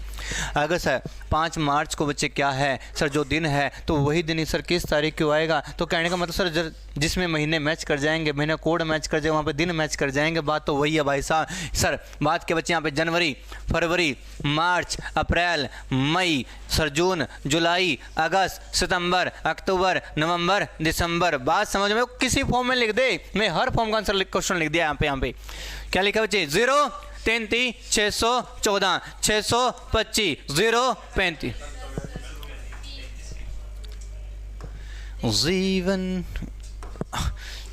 अगर सर 5 मार्च को बच्चे क्या है सर जो दिन है, तो वही दिन ही सर किस तारीख को आएगा। तो कहने का मतलब सर जिसमें महीने मैच कर जाएंगे, महीना कोड मैच कर जाएगा, वहाँ पे दिन मैच कर जाएंगे। बात तो वही है भाई साहब। सर बात के बच्चे यहाँ पे जनवरी फरवरी मार्च अप्रैल मई सर जून जुलाई अगस्त सितंबर अक्टूबर नवंबर दिसंबर। बात समझ में? किसी फॉर्म में लिख दे, मैं हर फॉर्म का आंसर क्वेश्चन लिख दिया। यहाँ पे क्या लिखा बच्चे? 0 33 614 625 0 35 जीवन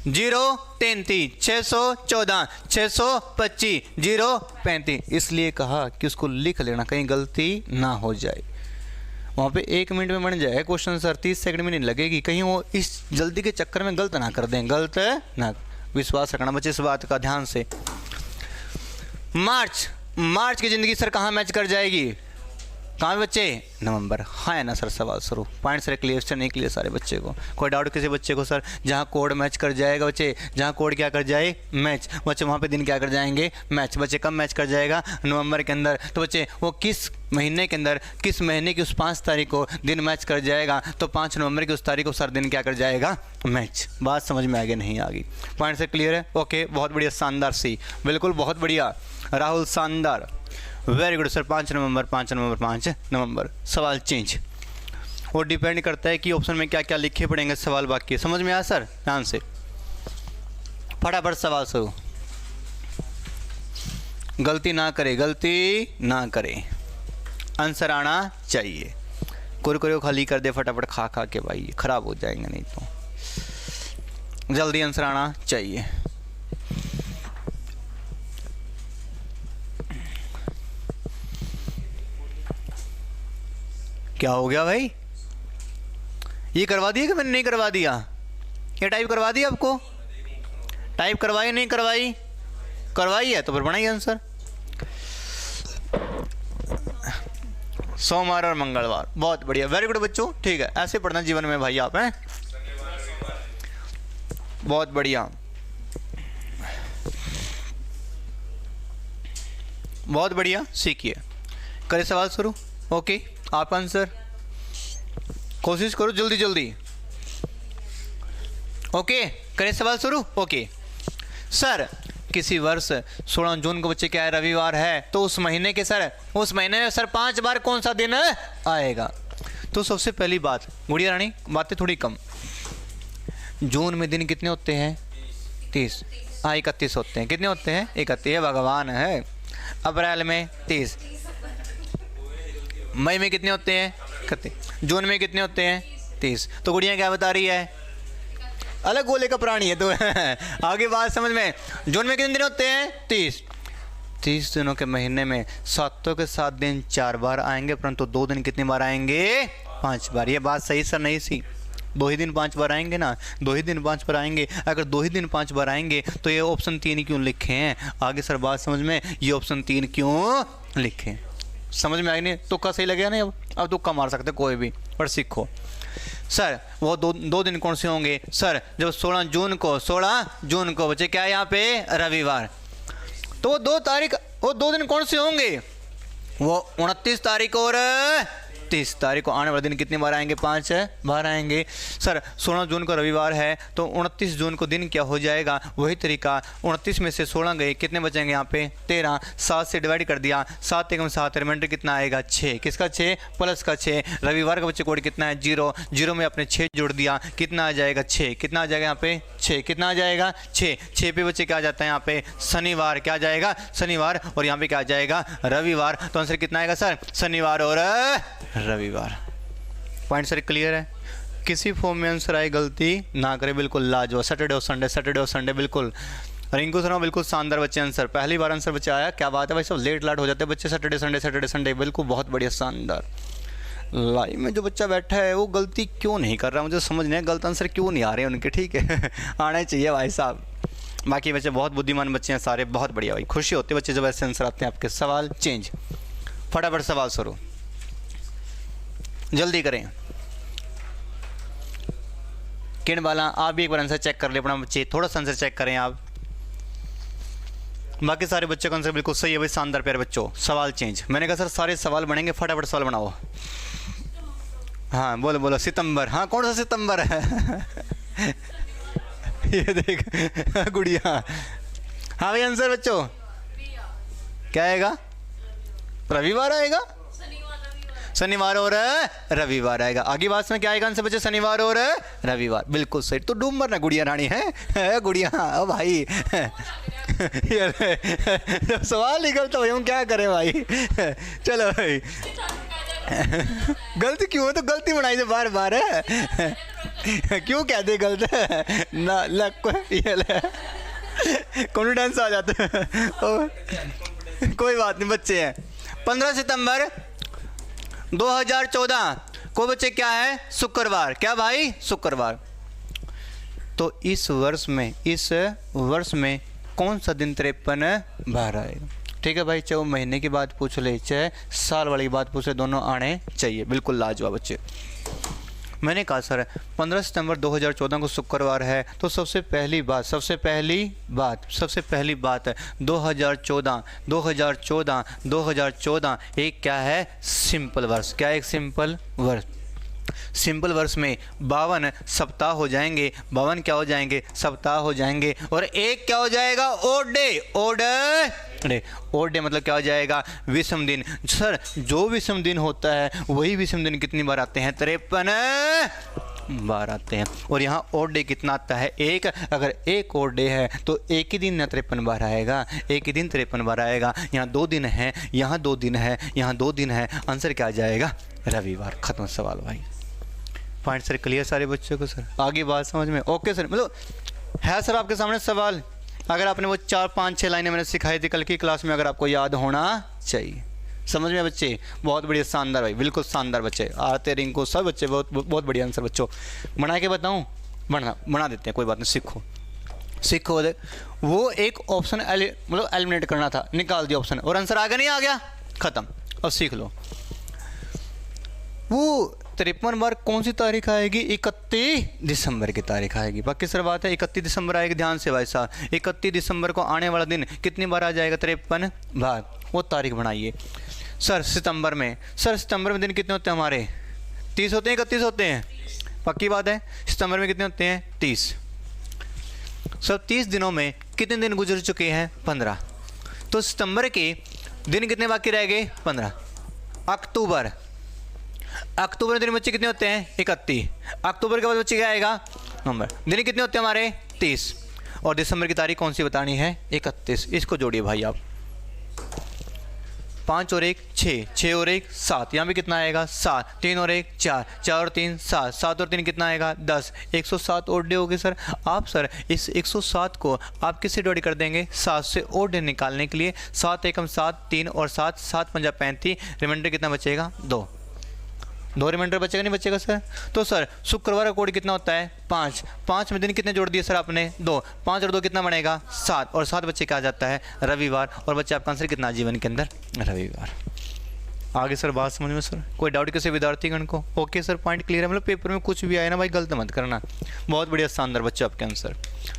0 33 614 625 0 35। इसलिए कहा कि उसको लिख लेना, कहीं गलती ना हो जाए। वहाँ पे 1 मिनट में बन जाए क्वेश्चन सर, 30 सेकंड में नहीं लगेगी। कहीं वो इस जल्दी के चक्कर में गलत ना कर दें, गलत ना। विश्वास रखना बच्चे इस बात का ध्यान से। मार्च की ज़िंदगी सर कहाँ मैच कर जाएगी? कहाँ बच्चे? नवंबर। हाँ है ना सर? सवाल शुरू। पॉइंट सर क्लियर से नहीं क्लियर सारे बच्चे को? कोई डाउट किसी बच्चे को सर? जहाँ कोड मैच कर जाएगा बच्चे, जहाँ कोड क्या कर जाए मैच, बच्चे वहाँ पे दिन क्या कर जाएंगे मैच। बच्चे कब मैच कर जाएगा? नवंबर के अंदर। तो बच्चे वो किस महीने के अंदर, किस महीने की उस 5 तारीख को दिन मैच कर जाएगा? तो 5 नवंबर की उस तारीख को सर दिन क्या कर जाएगा मैच। बात समझ में आगे नहीं आ गई? पॉइंट से क्लियर है? ओके, बहुत बढ़िया, शानदार सी, बिल्कुल बहुत बढ़िया राहुल, शानदार, वेरी गुड सर। 5 नवंबर। सवाल चेंज। वो डिपेंड करता है कि ऑप्शन में क्या क्या लिखे पड़ेंगे सवाल बाकी। समझ में आया सर? ध्यान से फटाफट सवाल शुरू। गलती ना करे, गलती ना करे, आंसर आना चाहिए। कुरकुरे को खाली कर दे फटाफट खा खा के भाई, ख़राब हो जाएंगे नहीं तो। जल्दी आंसर आना चाहिए। क्या हो गया भाई? ये करवा दिया कि मैंने नहीं करवा दिया? ये टाइप करवा दिया आपको? टाइप करवाई नहीं करवाई? करवाई है तो फिर बनाइए आंसर। सोमवार और मंगलवार, बहुत बढ़िया, वेरी गुड बच्चों। ठीक है, ऐसे पढ़ना जीवन में भाई आप हैं, बहुत बढ़िया, बहुत बढ़िया। सीखिए, करें सवाल शुरू। ओके, आप आंसर कोशिश करो जल्दी जल्दी। ओके, करें सवाल शुरू। ओके सर, किसी वर्ष 16 जून को बच्चे क्या है, रविवार है, तो उस महीने के सर, उस महीने में सर 5 बार कौन सा दिन आएगा? तो सबसे पहली बात गुड़िया रानी, बातें थोड़ी कम। जून में दिन कितने होते हैं? 30। हाँ 31 होते हैं। कितने होते हैं? 31। भगवान है। अप्रैल में 30। मई में कितने होते हैं? 31। जून में कितने होते हैं? 30। तो गुड़िया क्या बता रही है? अलग गोले का प्राणी है तो आगे बात समझ में। जून में कितने दिन होते हैं? 30। 30 दिनों के महीने में 7 के 7 दिन 4 बार आएंगे, परंतु 2 दिन कितनी बार आएंगे? 5 बार। ये बात सही सर नहीं सी? 2 ही दिन 5 बार आएंगे ना, 2 ही दिन 5 बार आएंगे। अगर 2 ही दिन 5 बार आएंगे तो ये ऑप्शन 3 क्यों लिखे हैं? आगे सर बात समझ में, ये ऑप्शन 3 क्यों लिखे? समझ में आई नहीं? तुक्का सही लगेगा नहीं? अब तुक्का मार सकते कोई भी, पर सीखो। सर वो दो दिन कौन से होंगे? सर जब 16 जून को बच्चे क्या है यहाँ पे? रविवार। तो वो 2 दिन कौन से होंगे? वो 29 तारीख और 30 तारीख को। आने वाले दिन कितनी बार आएंगे? 5 बार आएंगे। सर 16 जून को रविवार है तो 29 जून को दिन क्या हो जाएगा? वही तरीका, 29 में से 16 गए, कितने बचेंगे यहाँ पे? 13। 7 से डिवाइड कर दिया, 7 एकम 7, रिमाइंडर कितना आएगा? 6। किसका 6? प्लस का 6। रविवार का बच्चे कोड कितना है? 0। 0 में अपने 6 जोड़ दिया, कितना आ जाएगा? 6। कितना आ जाएगा यहाँ पे? 6। कितना आ जाएगा? 6। 6 पे बच्चे क्या आ जाता है यहाँ पे? शनिवार। क्या आ जाएगा? शनिवार। और यहाँ पे क्या आ जाएगा? रविवार। तो आंसर कितना आएगा सर? शनिवार और रविवार। पॉइंट सर क्लियर है? किसी फॉर्म में आंसर आए गलती ना करे, बिल्कुल लाजवाब। सैटरडे और संडे बिल्कुल। रिंकू सर बिल्कुल शानदार बच्चे आंसर, पहली बार आंसर बच्चे आया। क्या बात है भाई, सब लेट लाट हो जाते हैं बच्चे। सैटरडे संडे बिल्कुल, बहुत बढ़िया शानदार। लाइव में जो बच्चा बैठा है वो गलती क्यों नहीं कर रहा, मुझे समझ नहीं, गलत आंसर क्यों नहीं आ रहे हैं उनके। ठीक है आना चाहिए भाई साहब। बाकी बच्चे बहुत बुद्धिमान बच्चे हैं सारे, बहुत बढ़िया भाई। खुशी होती है बच्चे जब ऐसे आंसर आते हैं आपके। सवाल चेंज, फटाफट सवाल शुरू, जल्दी करें। किरण बाला आप भी एक बार आंसर चेक कर ले अपना बच्चे, थोड़ा सा आंसर चेक करें आप। बाकी सारे बच्चों का आंसर बिल्कुल सही है भाई, शानदार प्यारे बच्चों। सवाल चेंज, मैंने कहा सर सारे सवाल बनेंगे, फटाफट सवाल बनाओ। हाँ बोलो बोलो। सितंबर, हाँ कौन सा सितंबर है? ये देख गुड़िया। हाँ भाई आंसर बच्चों क्या आएगा? रविवार आएगा, शनिवार और रविवार आएगा। आगे बात में क्या आएगा आंसर बच्चे? शनिवार और रविवार, बिल्कुल सही। तो डूब मरना गुड़िया रानी है गुड़िया। ओ भाई जब सवाल निकलता भाई हम क्या करें भाई। चलो भाई गलती क्यों है? तो गलती बनाई से बार बार है क्यों कहते गलत ना लग कॉन्फिडेंस आ जाता है। कोई बात नहीं बच्चे हैं। 15 सितंबर 2014 को बच्चे क्या है? शुक्रवार। क्या भाई? शुक्रवार। तो इस वर्ष में कौन सा दिन 53 बार आएगा? ठीक है भाई, चाहे वो महीने की बात पूछ ले चाहे साल वाली बात पूछ ले, दोनों आने चाहिए। बिल्कुल लाजवाब बच्चे। मैंने कहा सर 15 सितंबर 2014 को शुक्रवार है, तो सबसे पहली बात 2014 एक क्या है? सिंपल वर्ष। क्या एक सिंपल वर्ष? सिंपल वर्ष में 52 सप्ताह हो जाएंगे। 52 क्या हो जाएंगे? सप्ताह हो जाएंगे। और एक क्या हो जाएगा? ओड डे मतलब क्या हो जाएगा? विषम दिन। सर जो विषम दिन होता है वही विषम दिन कितनी बार आते हैं? 53 बार आते हैं। और यहाँ और डे कितना आता है? एक। अगर एक और डे है तो एक ही दिन 53 बार आएगा, एक ही दिन 53 बार आएगा। यहाँ 2 दिन है, यहाँ 2 दिन है, यहाँ 2 दिन है, आंसर क्या आ जाएगा? रविवार। खत्म सवाल भाई। पॉइंट सर क्लियर सारे बच्चों को? सर आगे बात समझ में? ओके सर, मतलब है सर आपके सामने सवाल? अगर आपने वो 4 5 6 लाइनें मैंने सिखाई थी कल की क्लास में, अगर आपको याद होना चाहिए। समझ में बच्चे? बहुत बढ़िया, शानदार भाई, बिल्कुल शानदार बच्चे। आरते रिंकू सब बच्चे बहुत बढ़िया आंसर बच्चों। बना के बताऊँ? बना देते हैं, कोई बात नहीं, सीखो। वो एक ऑप्शन मतलब एलिमिनेट करना था, निकाल दिया ऑप्शन और आंसर आगे नहीं आ गया, खत्म। अब सीख लो। वो 53 बार कौन सी तारीख आएगी? 31 दिसंबर की तारीख आएगी। बाकी सर बात है 31 दिसंबर आएगी। ध्यान से भाई साहब, 31 दिसंबर को आने वाला दिन कितनी बार आ जाएगा? 53 बार। वो तारीख बनाइए। सर सितंबर में दिन कितने होते हैं हमारे? 30 होते हैं, 31 होते हैं? पक्की बात है। सितंबर में कितने होते हैं? 30। सर 30 दिनों में कितने दिन गुजर चुके हैं? 15। तो सितंबर के दिन कितने बाकी रह गए? 15। अक्टूबर में दिन बच्चे कितने होते हैं? 31। अक्टूबर के बाद बच्चे क्या आएगा? नवंबर। दिन कितने होते हैं हमारे? 30। और दिसंबर की तारीख कौन सी बतानी है? 31। इसको जोड़िए भाई आप। 5 और 1 6, 6 और 1 7, यहाँ भी कितना आएगा? 7। 3 और 1 4, 4 और 3 7, 7 और 3 कितना आएगा? 10। 107 और डे हो गए सर। आप सर इस 107 को आप किससे डिवाइड कर देंगे? 7 से और डे निकालने के लिए 7 एकम 7, 3 और 7, 7 पंजा 35, रिमाइंडर कितना बचेगा? 2 रिमाइंडर बचेगा नहीं बचेगा सर? तो सर शुक्रवार का कोड कितना होता है? 5। 5 में दिन कितने जोड़ दिए सर आपने? 2। 5 और 2 कितना बनेगा? 7। और 7 बच्चे क्या आ जाता है? रविवार। और बच्चे आपका आंसर कितना जीवन के अंदर? रविवार। आगे सर बात समझ में? सर कोई डाउट किसी विद्यार्थीगण को? ओके सर, पॉइंट क्लियर है। मतलब पेपर में कुछ भी आए ना भाई गलत मत करना। बहुत बढ़िया, शानदार बच्चे आपके आंसर।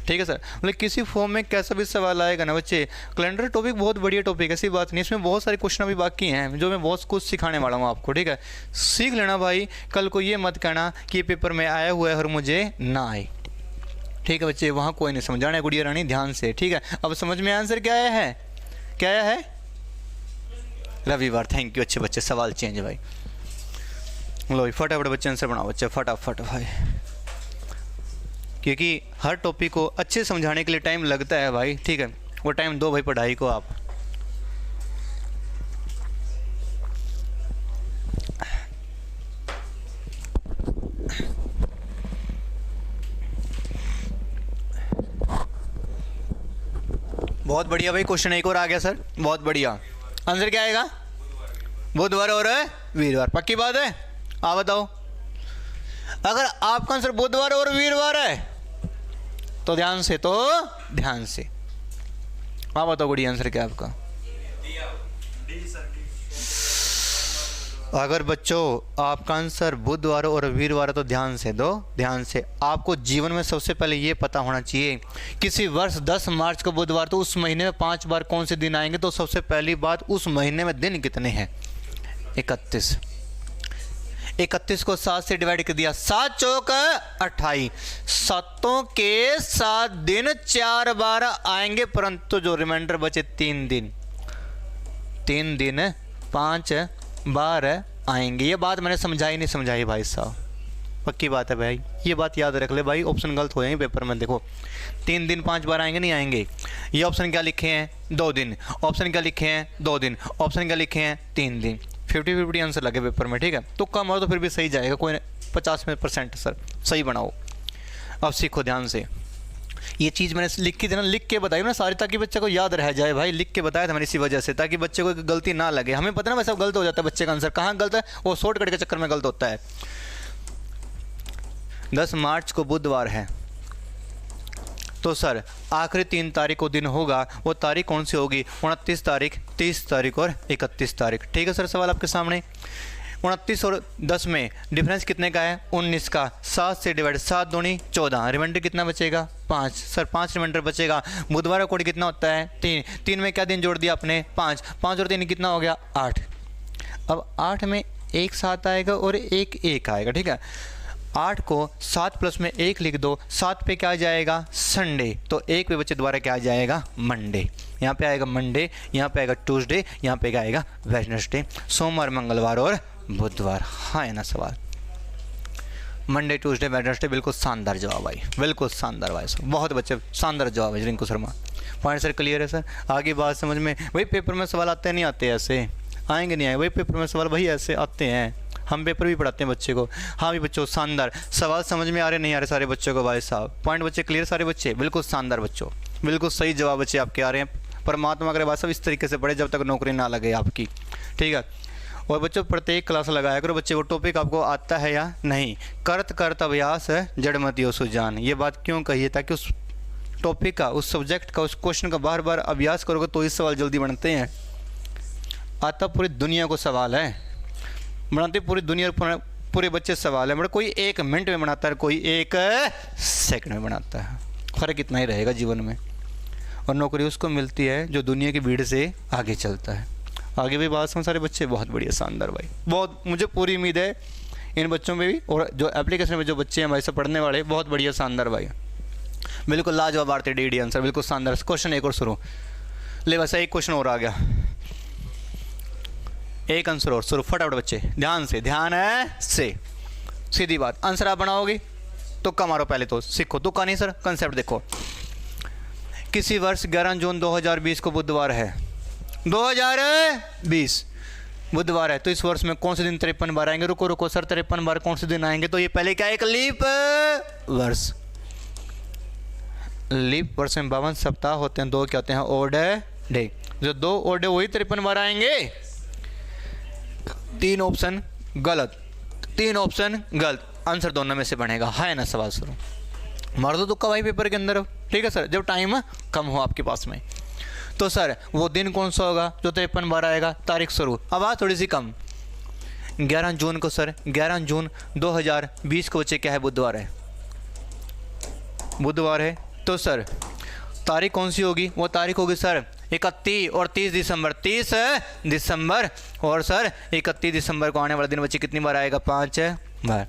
ठीक है सर, मतलब किसी फॉर्म में कैसा भी सवाल आएगा ना बच्चे, कैलेंडर टॉपिक बहुत बढ़िया टॉपिक है, ऐसी बात नहीं। इसमें बहुत सारे क्वेश्चन अभी बाकी हैं जो मैं बहुत कुछ सिखाने वाला हूँ आपको। ठीक है, सीख लेना भाई। कल को ये मत कहना कि पेपर में आया हुआ है और मुझे ना आए। ठीक है बच्चे, वहाँ कोई नहीं समझाना है गुड़िया रानी, ध्यान से। ठीक है, अब समझ में आंसर क्या आया है? क्या आया है? रविवार। Thank you. अच्छे बच्चे, सवाल चेंज भाई। लो फटाफट बच्चे आंसर बनाओ बच्चे, फटाफट भाई, क्योंकि हर टॉपिक को अच्छे समझाने के लिए टाइम लगता है भाई। ठीक है, वो टाइम दो भाई पढ़ाई को आप। बहुत बढ़िया भाई, क्वेश्चन एक और आ गया सर, बहुत बढ़िया। आंसर क्या आएगा? बुधवार और वीरवार। पक्की बात है? आप बताओ। अगर आपका आंसर बुधवार और वीरवार है तो ध्यान से, आप बताओ गुड़ी आंसर क्या आपका? अगर बच्चों आपका आंसर बुधवार और वीरवार है तो ध्यान से दो, ध्यान से। आपको जीवन में सबसे पहले ये पता होना चाहिए, किसी वर्ष 10 मार्च को बुधवार, तो उस महीने में 5 बार कौन से दिन आएंगे? तो सबसे पहली बात, उस महीने में दिन कितने हैं? 31। 31 को 7 से डिवाइड कर दिया, 7 चौक 28, 7 के 7 दिन 4 बार आएंगे, परंतु जो रिमाइंडर बचे 3 दिन 5 बार आएंगे। ये बात मैंने समझाई नहीं समझाई भाई साहब? पक्की बात है भाई, ये बात याद रख ले भाई, ऑप्शन गलत हो जाएंगे पेपर में। देखो 3 दिन 5 बार आएंगे, नहीं आएंगे। ये ऑप्शन क्या लिखे हैं? 2 दिन। ऑप्शन क्या लिखे हैं? 2 दिन। ऑप्शन क्या लिखे हैं? 3 दिन। 50-50 आंसर लगे पेपर में। ठीक है, तो कम हो तो फिर भी सही जाएगा, कोई 50% सर सही बनाओ। अब सीखो ध्यान से, ये चीज़ मैंने लिख के देना, लिख के बताई ना सारी, ताकि बच्चे को याद रह जाए भाई। लिख के बताया था मैंने इसी वजह से, ताकि बच्चे को गलती ना लगे। हमें पता ना वैसा गलत हो जाता है बच्चे का आंसर, कहाँ गलत है? वो शॉर्टकट के चक्कर में गलत होता है। 10 मार्च को बुधवार है तो सर आखिरी 3 तारीख को दिन होगा, वो तारीख कौन सी होगी? 29 तारीख, 30 तारीख और 31 तारीख। ठीक है सर, सवाल आपके सामने। 29 और 10 में डिफरेंस कितने का है? 19 का। 7 से डिवाइड, 7 दूनी 14, रिमाइंडर कितना बचेगा? 5। सर 5 रिमाइंडर बचेगा। बुधवार का कोड कितना होता है? 3। 3 में क्या दिन जोड़ दिया आपने? 5। 5 और 3 कितना हो गया? 8। अब 8 में एक 7 आएगा और एक 1 आएगा। ठीक है, 8 को 7 प्लस में 1 लिख दो, 7 पे क्या आ जाएगा? संडे। तो 1 पे बच्चे दोबारा क्या आ जाएगा? मंडे। यहाँ पे आएगा मंडे, यहाँ पे आएगा ट्यूसडे, यहाँ पे क्या आएगा? वेडनेसडे। सोमवार, मंगलवार और बुधवार। हाँ है ना सवाल? मंडे ट्यूसडे वेडनेसडे, बिल्कुल शानदार जवाब भाई, बिल्कुल शानदार भाई सर, बहुत बच्चे शानदार जवाब है Rinku Sharma. Point sir clear है सर, आगे बात समझ में। वही पेपर में सवाल आते नहीं आते ऐसे, आएंगे नहीं आए, वही पेपर में सवाल वही ऐसे आते हैं, हम पेपर भी पढ़ाते हैं बच्चे को। हाँ भी बच्चों शानदार सवाल समझ में आ रहे नहीं आ रहे सारे बच्चों को भाई साहब, पॉइंट बच्चे क्लियर सारे बच्चे, बिल्कुल शानदार बच्चों, बिल्कुल सही जवाब बच्चे आपके आ रहे हैं। परमात्मा करे भाई साहब इस तरीके से पढ़े जब तक नौकरी ना लगे आपकी, ठीक है। और बच्चों प्रत्येक क्लास लगाया करो बच्चे, वो टॉपिक आपको आता है या नहीं, करत करत अभ्यास है जड़मती हो सुजान, ये बात क्यों कही है, ताकि उस टॉपिक का, उस सब्जेक्ट का, उस क्वेश्चन का बार बार अभ्यास करोगे तो इस सवाल जल्दी बनते हैं। आता पूरी दुनिया को सवाल है, बनाते पूरी दुनिया पूरे बच्चे सवाल है, मतलब कोई 1 मिनट में बनाता है, कोई 1 सेकंड में बनाता है, फ़र्क इतना ही रहेगा जीवन में। और नौकरी उसको मिलती है जो दुनिया की भीड़ से आगे चलता है। आगे भी बात समझ सारे बच्चे, बहुत बढ़िया शानदार भाई, बहुत मुझे पूरी उम्मीद है इन बच्चों में भी, और जो एप्लीकेशन में जो बच्चे हैं भाई सब पढ़ने वाले, बहुत बढ़िया शानदार भाई, बिल्कुल लाजवाब आरती डी आंसर, बिल्कुल शानदार। क्वेश्चन एक और शुरू, ले बस एक क्वेश्चन और आ गया, एक आंसर और शुरू, फटाफट बच्चे ध्यान से सीधी बात, आंसर आप बनाओगे तुक्का मारो, पहले तो सीखो, तुक्का नहीं सर कंसेप्ट देखो। किसी वर्ष 11 जून 2020 को बुधवार है, 2020 बुधवार है, तो इस वर्ष में कौन से दिन 53 बार आएंगे? रुको सर, 53 बार कौन से दिन आएंगे? तो ये पहले क्या है, एक लीप वर्ष, लीप वर्ष में 52 सप्ताह होते हैं, 2 क्या होते हैं, ओड डे, जो 2 ओड डे वही 53 बार आएंगे। 3 ऑप्शन गलत, 3 ऑप्शन गलत, आंसर दोनों में से बनेगा, है ना। सवाल शुरू, मार दो तुक्का भाई पेपर के अंदर, ठीक है सर, जब टाइम कम हो आपके पास में। तो सर वो दिन कौन सा होगा जो 53 बार आएगा? तारीख शुरू, अब आ थोड़ी सी कम, 11 जून को सर, 11 जून 2020 को बच्चे क्या है, बुधवार है, बुधवार है। तो सर तारीख कौन सी होगी? वो तारीख होगी सर 31 और 30 दिसंबर, 30 दिसंबर, और सर 31 दिसंबर को आने वाला दिन बच्चे कितनी बार आएगा? 5 बार,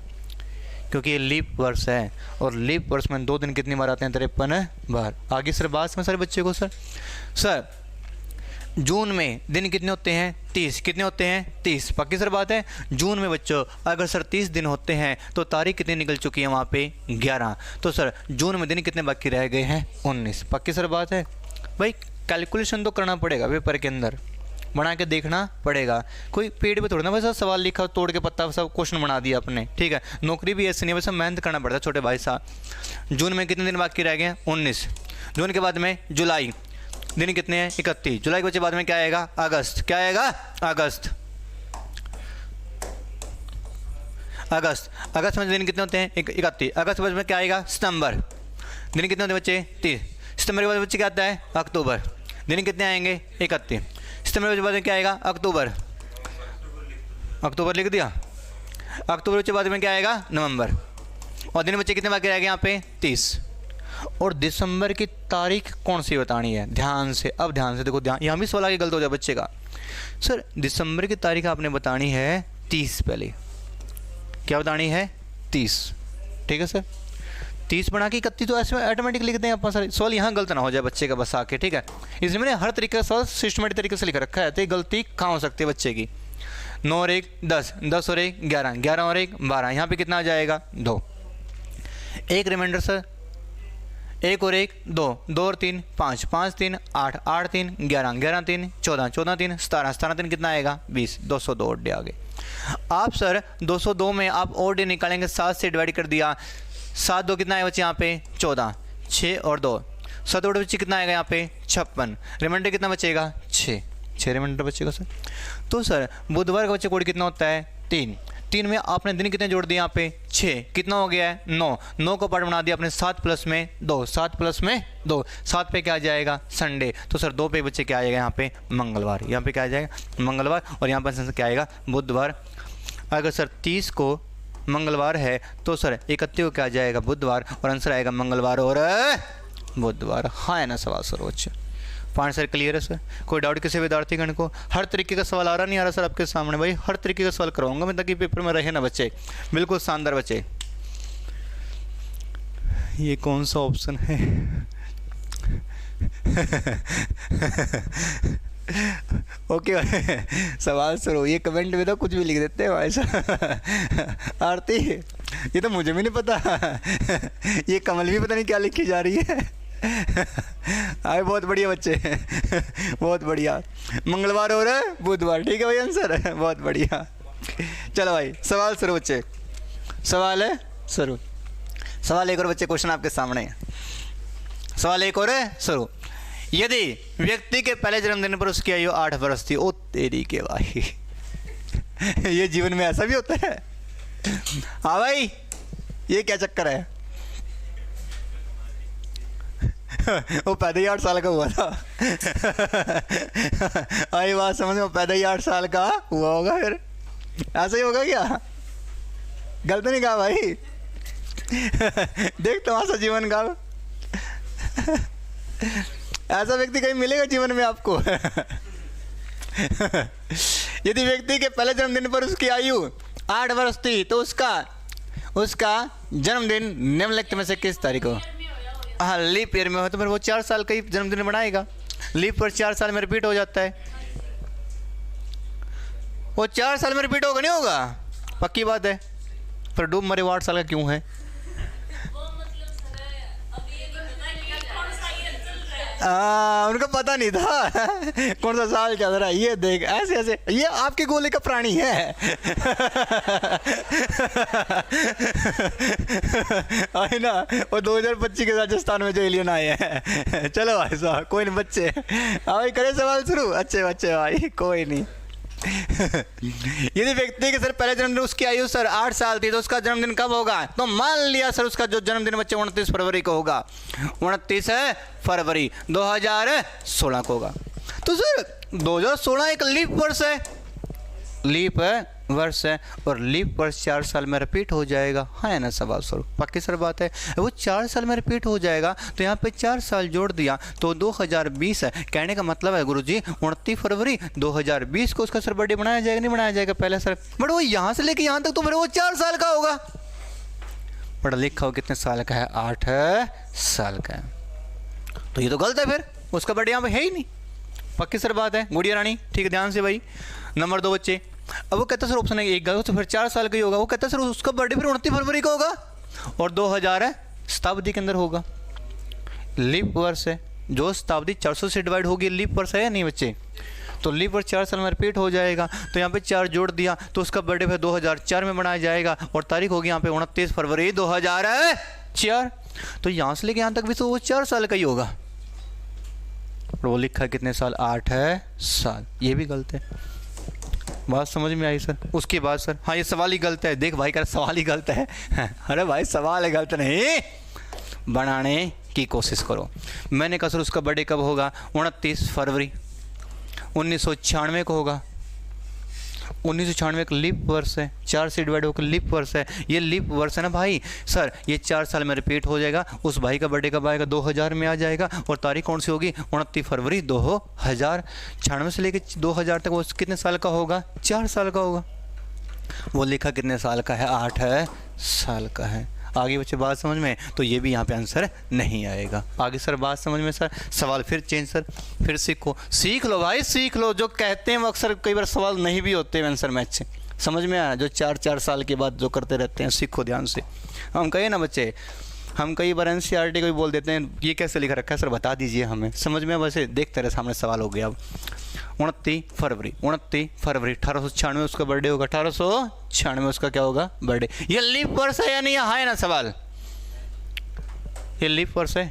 क्योंकि ये लीप वर्ष है, और लीप वर्ष में 2 दिन कितनी बार आते हैं? 53 बार। आगे सर बात में सर बच्चे को, सर जून में दिन कितने होते हैं? 30, कितने होते हैं? 30, पक्की सर बात है। जून में बच्चों अगर सर 30 दिन होते हैं तो तारीख कितनी निकल चुकी है वहाँ पे? 11। तो सर जून में दिन कितने बाकी रह गए हैं? 19, पक्की सर बात है। भाई कैलकुलेशन तो करना पड़ेगा, पेपर के अंदर बना के देखना पड़ेगा, कोई पेड़ पे थोड़ा ना वैसा सवाल लिखा तोड़ के पत्ता सब क्वेश्चन बना दिया आपने, ठीक है। नौकरी भी ऐसी नहीं, वैसे मेहनत करना पड़ता है छोटे भाई साहब। जून में कितने दिन बाकी रह गए? 19। जून के बाद में जुलाई, दिन कितने हैं? 31। जुलाई के बाद में क्या आएगा? अगस्त। क्या आएगा? अगस्त। अगस्त में दिन कितने होते हैं? 31। अगस्त के बाद में क्या आएगा? सितंबर। दिन कितने होते हैं बच्चे? 30। सितंबर के बाद बच्चे क्या आता है? अक्टूबर। दिन कितने आएंगे? 31। सितंबर के बाद में क्या आएगा? अक्टूबर। अक्टूबर लिख दिया। अक्टूबर के बाद में क्या आएगा? नवंबर। और दिन बच्चे कितने बाकी रह गए यहाँ पे? 30। और दिसंबर की तारीख कौन सी बतानी है? ध्यान से, अब ध्यान से देखो, ध्यान, यहाँ भी सवाल आगे गलत हो जाए बच्चे का। सर दिसंबर की तारीख आपने बतानी है 30, पहले क्या बतानी है? 30, ठीक है सर। 30 बना के 31 तो ऐसे ऑटोमेटिक लिख दें अपन सर, सवाल यहाँ गलत ना हो जाए बच्चे का बस आके, ठीक है। इसलिए मैंने हर तरीके का सवाल सिस्टमेटिक तरीके से लिख रखा है, तो गलती कहाँ हो सकती है बच्चे की? 9 और 1 10, 10 और 1 11, 11 और 1 12, यहाँ पे कितना आ जाएगा? 2। एक रिमाइंडर सर, 1 और 1 2, 2 और 3 5, 5 3 8, 8 3 11, 11 3 14, 14 3 17, 17 3 कितना आएगा? 20। 202 ओड डे आ गए। आप सर 202 में आप ओड डे निकालेंगे, 7 से डिवाइड कर दिया, 7 2 कितना आएगा बच्चे यहाँ पे? 14। 6 और 2 7 ओड बच्चे कितना आएगा यहाँ पे? 56। रिमाइंडर कितना बचेगा? 6 रिमाइंडर बचेगा सर। तो सर बुधवार का बच्चे कोड कितना होता है? 3 में आपने दिन कितने जोड़ दिए यहाँ पे? 6, कितना हो गया है? 9 को पार्ट बना दिया आपने, 7 प्लस में 2, 7 प्लस में 2, 7 पे क्या आ जाएगा? संडे। तो सर 2 पे बच्चे क्या आएगा यहाँ पे? मंगलवार। यहाँ पे क्या आ जाएगा? मंगलवार। और यहाँ पर क्या आएगा? बुधवार। अगर सर 30 को मंगलवार है तो सर 31 को क्या आ जाएगा? बुधवार। और आंसर आएगा मंगलवार और बुधवार। हाँ है ना सवाल सर बच्चे? पॉइंट सर क्लियर है सर? कोई डाउट किसी विद्यार्थीगण को? हर तरीके का सवाल आ रहा नहीं आ रहा सर आपके सामने? भाई हर तरीके का सवाल कराऊंगा मैं, ताकि पेपर में रहे ना बच्चे। बिल्कुल शानदार बच्चे। ये कौन सा ऑप्शन है? ओके सवाल शुरू। ये कमेंट में तो कुछ भी लिख देते हैं भाई साहब। आरती ये तो मुझे भी नहीं पता। ये कमल भी पता नहीं क्या लिखी जा रही है। आए बहुत बढ़िया बच्चे, बहुत बढ़िया। मंगलवार हो रहा है, बुधवार, ठीक है भाई आंसर, बहुत बढ़िया। चलो भाई सवाल शुरू बच्चे, सवाल है शुरू। सवाल एक और बच्चे, क्वेश्चन आपके सामने है। सवाल एक और है शुरू। यदि व्यक्ति के पहले जन्मदिन पर उसकी आयु 8 वर्ष थी, ओ तेरी के भाई, ये जीवन में ऐसा भी होता है? हाँ भाई, ये क्या चक्कर है? वो पैदा ही 8 साल का हुआ था। आई बात समझ में, पैदा ही 8 साल का हुआ होगा, फिर ऐसा ही होगा क्या? गलत नहीं कहा भाई। देख तमाशा जीवन का। ऐसा व्यक्ति कहीं मिलेगा जीवन में आपको? यदि व्यक्ति के पहले जन्मदिन पर उसकी आयु 8 वर्ष थी तो उसका जन्मदिन निम्नलिखित में से किस तारीख को? हाँ, लीप ईयर में हो तो फिर वो 4 साल का ही जन्मदिन बनाएगा। लीप पर 4 साल में रिपीट हो जाता है। वो 4 साल में रिपीट होगा, नहीं होगा? पक्की बात है। पर डूब मरे 8 साल का क्यों है? उनको पता नहीं था कौन सा साल चल रहा है। ये देख ऐसे ऐसे, ये आपके गोले का प्राणी है। है ना, वो 2025 के राजस्थान में जो एलियन आए हैं। चलो भाई साहब, कोई नहीं बच्चे, भाई करें सवाल शुरू। अच्छे बच्चे भाई, कोई नहीं। यदि व्यक्ति के सर पहले जन्मदिन उसकी आयु सर 8 साल थी तो उसका जन्मदिन कब होगा? तो मान लिया सर उसका जो जन्मदिन बच्चे 29 फरवरी को होगा। 29 फरवरी 2016 को होगा। तो सर 2016 एक लीप वर्ष है, लीप वर्ष है, और लीप वर्ष 4 साल में रिपीट हो जाएगा। हाँ है ना सवाल स्वरूप, पक्की सर बात है। वो 4 साल में रिपीट हो जाएगा तो यहाँ पे 4 साल जोड़ दिया तो 2020 है। कहने का मतलब है गुरुजी 29 फरवरी 2020 को उसका सर बर्थडे बनाया जाएगा, नहीं बनाया जाएगा पहले सर? बट वो यहाँ से लेके यहाँ तक तो फिर वो 4 साल का होगा। पढ़ा लिखा हो कितने साल का है? 8 साल का है। तो ये तो गलत है, फिर उसका बर्थडे यहाँ पे है ही नहीं। पक्की सर बात है गुड़िया रानी, ठीक है ध्यान से भाई। नंबर 2 बच्चे, अब वो कहता सर ऑप्शन है एक गलत, तो फिर 4 साल का ही होगा। वो कहता सर उसका बर्थडे फिर 29 फरवरी को होगा और 2000 शताब्दी के अंदर होगा। लीप वर्ष है, जो शताब्दी 400 से डिवाइड होगी लीप वर्ष है या नहीं बच्चे? तो लीप वर्ष 4 साल में रिपीट हो जाएगा तो यहाँ पे 4 जोड़ दिया तो उसका बर्थडे फिर 2004 में मनाया जाएगा और तारीख होगी यहाँ पे 29 फरवरी 2004। तो यहाँ से लेके यहाँ तक भी तो वो 4 साल का ही होगा। वो लिखा कितने साल? 8 साल। ये भी गलत है। बात समझ में आई सर? उसके बाद सर, हाँ ये सवाल ही गलत है। देख भाई कर सवाल ही गलत है। अरे भाई सवाल है गलत नहीं, बनाने की कोशिश करो। मैंने कहा सर उसका बर्थडे कब होगा? 29 फरवरी 1996 को होगा। 1996 एक लीप वर्ष है, 4 से डिवाइड होकर लीप वर्ष है। ये लीप वर्ष है ना भाई सर, ये 4 साल में रिपीट हो जाएगा। उस भाई का बर्थडे कब आएगा? 2000 में आ जाएगा और तारीख कौन सी होगी? 29 फरवरी 2096 से लेकर 2000 तक वो कितने साल का होगा? 4 साल का होगा। वो लिखा कितने साल का है? 8 साल का है। आगे बच्चे बात समझ में? तो ये भी यहाँ पे आंसर नहीं आएगा। आगे सर बात समझ में सर? सवाल फिर चेंज सर, फिर सीखो, सीख लो भाई सीख लो। जो कहते हैं वो अक्सर कई बार सवाल नहीं भी होते हैं आंसर मैच से, समझ में आया? जो 4 साल के बाद जो करते रहते हैं, सीखो ध्यान से। हम कहे ना बच्चे, हम कई बार NCERT को भी बोल देते हैं ये कैसे लिखा रखा है सर बता दीजिए हमें, समझ में? वैसे देखते रहे सामने सवाल हो गया। अब 29 फरवरी 1896 उसका बर्थडे होगा। 1896 उसका क्या होगा? बर्थडे। ये लीप वर्ष है या नहीं? हाँ है ना सवाल? ये लीप वर्ष है।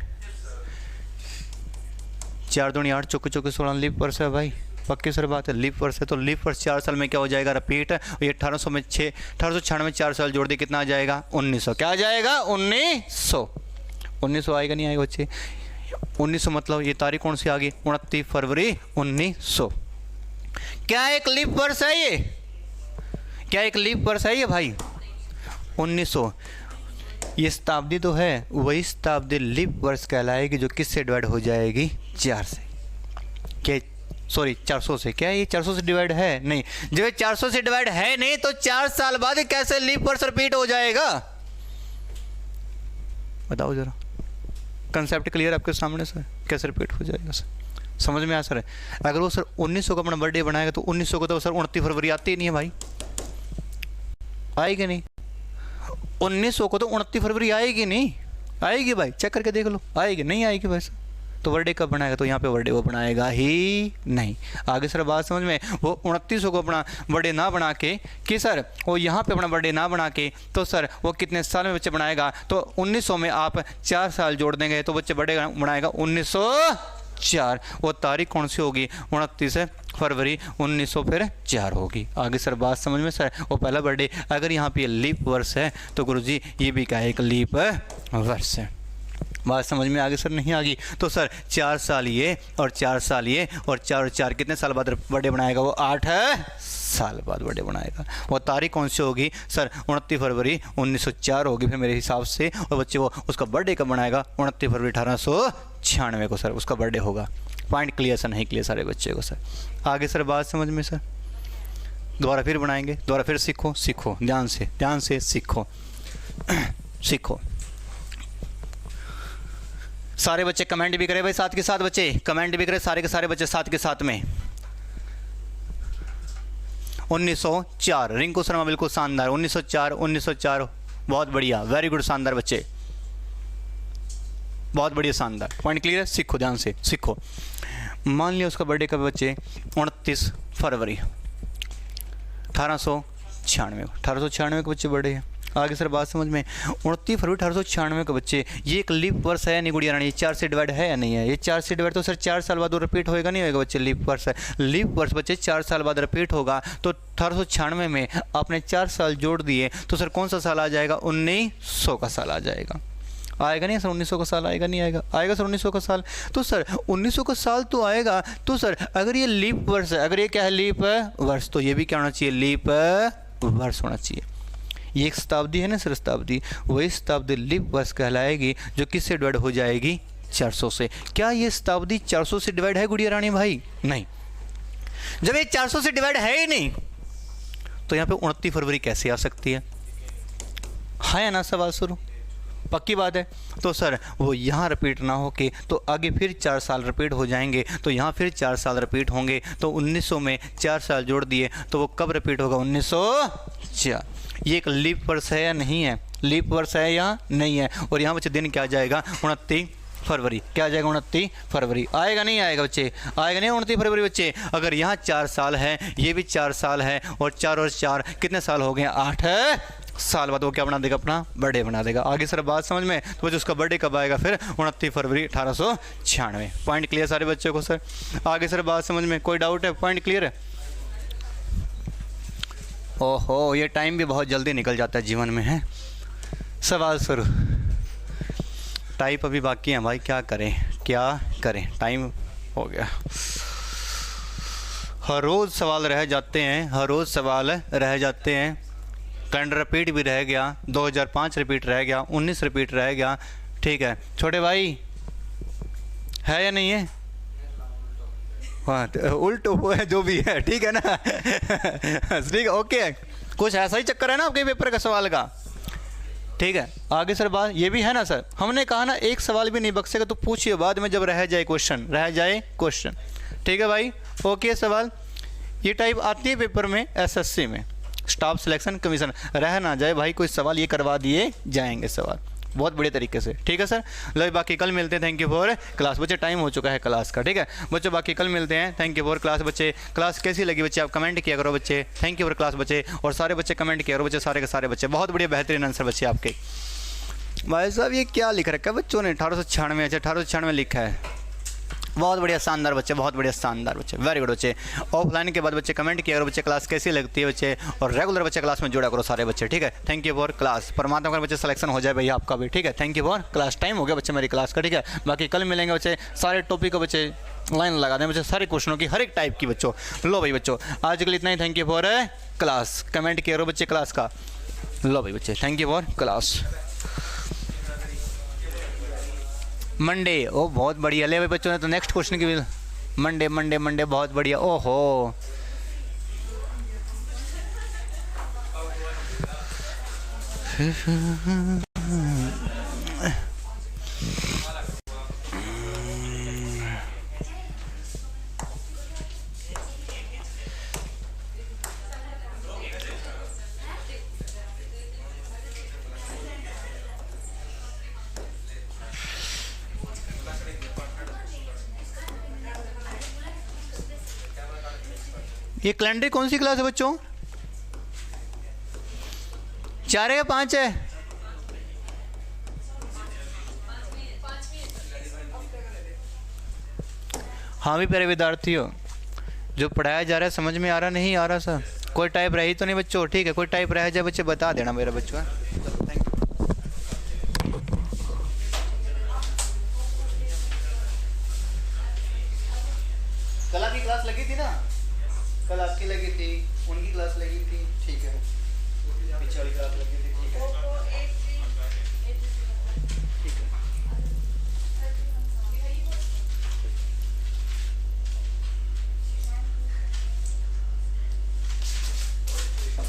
4 दूनी 8 चौके 16 लीप वर्ष है भाई, पक्की सर बात है। लीप वर्ष है तो लीप वर्ष 4 साल में क्या हो जाएगा? रिपीट। ये 1800 में 1896 में 4 साल जोड़ दिए कितना आ जाएगा? 1900। क्या आ जाएगा? 1900 आएगा नहीं आएगा बच्चे? 1900 मतलब ये तारीख कौन सी आ गई? 29 फरवरी 1900। क्या एक लीप वर्ष है ये? क्या एक लीप वर्ष है ये भाई? 1900 ये शताब्दी तो है, वही शताब्दी लीप वर्ष कहलाएगी जो किससे डिवाइड हो जाएगी? 4 से। क्या सॉरी 400 से? क्या ये 400 से डिवाइड है? नहीं, जब 400 से डिवाइड है नहीं तो 4 साल बाद कैसे लीप वर्ष रिपीट हो जाएगा? बताओ जरा। कंसेप्ट क्लियर आपके सामने सर? कैसे रिपीट हो जाएगा सर? समझ में आया सर? अगर वो सर 1900 का अपना बर्थडे बनाएगा तो 1900 को तो सर 29 फरवरी आती ही नहीं है भाई, आएगी नहीं। 1900 को तो 29 फरवरी आएगी नहीं, आएगी भाई, चेक करके देख लो, आएगी नहीं आएगी वैसे, तो बर्थडे कब बनाएगा, तो यहाँ पे बर्थडे वो बनाएगा ही नहीं। आगे सर बात समझ में, वो 2900 को अपना बर्थडे ना बना के कि सर वो यहाँ पे अपना बर्थडे ना बना के, तो सर वो कितने साल में बच्चे बनाएगा, तो 1900 में आप 4 साल जोड़ देंगे तो बच्चे बर्थडे बनाएगा 1904। वो तारीख कौन सी होगी, 29 फरवरी 1900 फिर 4 होगी। आगे सर बात समझ में सर, वो पहला बर्थडे अगर यहाँ पे लीप वर्ष है तो गुरुजी ये भी क्या है, एक लीप वर्ष है। बात समझ में आगे सर नहीं आ गई, तो सर 4 साल ये और 4 साल ये और 4 कितने साल बाद बर्थडे बनाएगा, वो 8 साल बाद बर्थडे बनाएगा। वो तारीख कौन सी होगी सर, 29 फरवरी 1904 होगी फिर मेरे हिसाब से, और बच्चे वो उसका बर्थडे कब बनाएगा, 29 फरवरी 1896 को सर उसका बर्थडे होगा। पॉइंट क्लियर सर नहीं क्लियर सारे बच्चे को सर। आगे सर बात समझ में सर, दोबारा फिर बनाएंगे, दोबारा फिर सीखो, सीखो ध्यान से सीखो सीखो। सारे बच्चे कमेंट भी करें भाई, साथ के साथ बच्चे कमेंट भी करें, सारे के सारे बच्चे साथ के साथ में। 1904 रिंकू शर्मा बिल्कुल शानदार, 1904 बहुत बढ़िया, वेरी गुड शानदार बच्चे, बहुत बढ़िया शानदार। पॉइंट क्लियर है, सीखो ध्यान से सीखो। मान लिया उसका बर्थडे कब बच्चे, 29 फरवरी 1896 को बच्चे बर्थडे है। आगे सर बात समझ में, 29 फरवरी 1896 के बच्चे, ये एक लीप वर्ष है या नहीं गुड़िया रानी, ये 4 से डिवाइड है या नहीं है, ये 4 से डिवाइड, तो सर 4 साल बाद वो रिपीट होएगा नहीं होएगा बच्चे, लीप वर्ष है, लीप वर्ष बच्चे 4 साल बाद रिपीट होगा, तो 1896 में आपने 4 साल जोड़ दिए तो सर कौन सा साल आ जाएगा, 1900 का साल आ जाएगा। आएगा नहीं सर 1900 का साल, आएगा नहीं आएगा, आएगा सर 1900 का साल, तो सर 1900 का साल तो आएगा, तो सर अगर ये लीप वर्ष है, अगर ये क्या है लीप वर्ष, तो ये भी क्या होना चाहिए, लीप वर्ष होना चाहिए। ये एक शताब्दी है ना सर, शताब्दी, वही शताब्दी लीप वर्ष कहलाएगी जो किससे डिवाइड हो जाएगी, 400 से। क्या ये शताब्दी 400 से डिवाइड है गुड़िया रानी भाई, नहीं। जब ये 400 से डिवाइड है ही नहीं तो यहाँ पे 29 फरवरी कैसे आ सकती है या ना, सवाल शुरू, पक्की बात है। तो सर वो यहाँ रिपीट ना हो के तो आगे फिर 4 साल रिपीट हो जाएंगे, तो यहाँ फिर 4 साल रिपीट होंगे, तो 1900 में 4 साल जोड़ दिए तो वो कब रिपीट होगा, 1904। ये एक लीप वर्ष है या नहीं है, लीप वर्ष है या नहीं है, और यहाँ बच्चे दिन क्या जाएगा, 29 फरवरी, क्या जाएगा 29 फरवरी, आएगा नहीं आएगा बच्चे, आएगा नहीं 29 फरवरी बच्चे। अगर यहाँ 4 साल है, ये भी 4 साल है, और 4 और 4 कितने साल हो गए, 8 साल बाद वो क्या बना देगा, अपना बर्थडे बना देगा। आगे सर बात समझ में, तो बच्चे उसका बर्थडे कब आएगा, फिर 29 फरवरी 1896। पॉइंट क्लियर सारे बच्चों को सर। आगे सर बात समझ में, कोई डाउट है, पॉइंट क्लियर है। ओहो ये टाइम भी बहुत जल्दी निकल जाता है जीवन में है। सवाल शुरू, टाइप अभी बाकी है भाई, क्या करें, टाइम हो गया। हर रोज़ सवाल रह जाते हैं, कैलेंडर रिपीट भी रह गया, 2005 रिपीट रह गया, 19 रिपीट रह गया, ठीक है छोटे भाई, है या नहीं है, हाँ उल्टो वो है जो भी है, ठीक है ना ठीक है ओके, कुछ ऐसा ही चक्कर है ना आपके पेपर का सवाल का, ठीक है। आगे सर बात ये भी है ना सर, हमने कहा ना एक सवाल भी नहीं बख्शेगा, तो पूछिए बाद में जब रह जाए क्वेश्चन, ठीक है भाई ओके। सवाल ये टाइप आती है पेपर में, एसएससी में, स्टाफ सिलेक्शन कमीशन, रह ना जाए भाई कोई सवाल, ये करवा दिए जाएंगे सवाल बहुत बढ़िया तरीके से, ठीक है सर। लो बाकी कल मिलते हैं, थैंक यू फॉर क्लास बच्चे, टाइम हो चुका है क्लास का, ठीक है बच्चों, बाकी कल मिलते हैं, थैंक यू फॉर क्लास बच्चे। क्लास कैसी लगी बच्चे आप कमेंट किया करो बच्चे, थैंक यू फॉर क्लास बच्चे, और सारे बच्चे कमेंट किया करो बच्चे, सारे के सारे बच्चे, बहुत बढ़िया बेहतरीन आंसर बच्चे आपके। भाई साहब ये क्या लिख रखा है बच्चों ने, 1896, अच्छा 1896 लिखा है, बहुत बढ़िया शानदार बच्चे, बहुत बढ़िया शानदार बच्चे, वेरी गुड बच्चे। ऑफलाइन के बाद बच्चे कमेंट किया करो बच्चे, क्लास कैसी लगती है बच्चे, और रेगुलर बच्चे क्लास में जोड़ा करो सारे बच्चे, ठीक है थैंक यू फॉर क्लास। परमात्मा का बच्चे सिलेक्शन हो जाए भैया आपका भी, ठीक है thank you for class. Time हो गया बच्चे मेरी क्लास का, ठीक है बाकी कल मिलेंगे बच्चे, सारे टॉपिक को बच्चे लाइन लगा दें बच्चे, सारे क्वेश्चनों की हर एक टाइप की बच्चों। लो भाई बच्चों आज के लिए इतना ही, thank you for class, comment किया करो बच्चे क्लास का। लो भाई बच्चे thank you for class. Monday, ओ बहुत बढ़िया, ले भाई बच्चों ने तो नेक्स्ट क्वेश्चन की मंडे बहुत बढ़िया, ओहो ये कैलेंडर कौन सी क्लास है बच्चों? 4 है या 5 है? हाँ भी प्यारे विद्यार्थियों, जो पढ़ाया जा रहा है समझ में आ रहा नहीं आ रहा सर? कोई टाइप रही तो नहीं बच्चों? ठीक है, कोई टाइप रह जाए बच्चे बता देना मेरा बच्चों। Thank you. कल आपकी क्लास लगी थी ना? कल आपकी लगी थी, उनकी क्लास लगी थी, ठीक है, पीछे वाली क्लास लगी थी, ठीक है, ठीक है।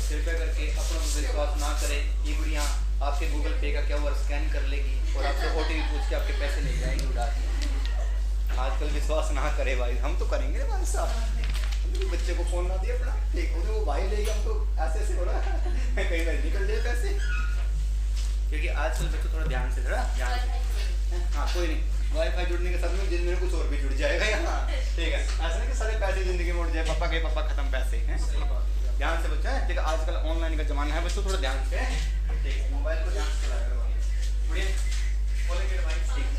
कृपया करके अपना विश्वास ना करें, ये बुढ़िया आपके गूगल पे का QR स्कैन कर लेगी और आपसे OTP पूछ के आपके पैसे ले जाएंगे उड़ा के। आजकल विश्वास ना करे भाई, हम तो करेंगे ना भाई साहब। बच्चे को फोन ना दिया अपना, ठीक है, वो भाई लेगा, हम तो ऐसे ऐसे हो रहा है कहीं नहीं निकल जाए पैसे, क्योंकि आजकल बच्चों थोड़ा ध्यान से हाँ कोई नहीं, वाईफाई जुड़ने के साथ में जिंदगी में कुछ और भी जुड़ जाएगा यहाँ, ठीक है, ऐसा नहीं कि सारे पैसे जिंदगी में उड़ जाए, पापा के पापा खत्म पैसे हैं। ध्यान से बच्चों, ठीक है, आजकल ऑनलाइन का जमाना है बच्चों, थोड़ा ध्यान से, ठीक है, मोबाइल को ध्यान से चलाया करो, बढ़िया, ठीक।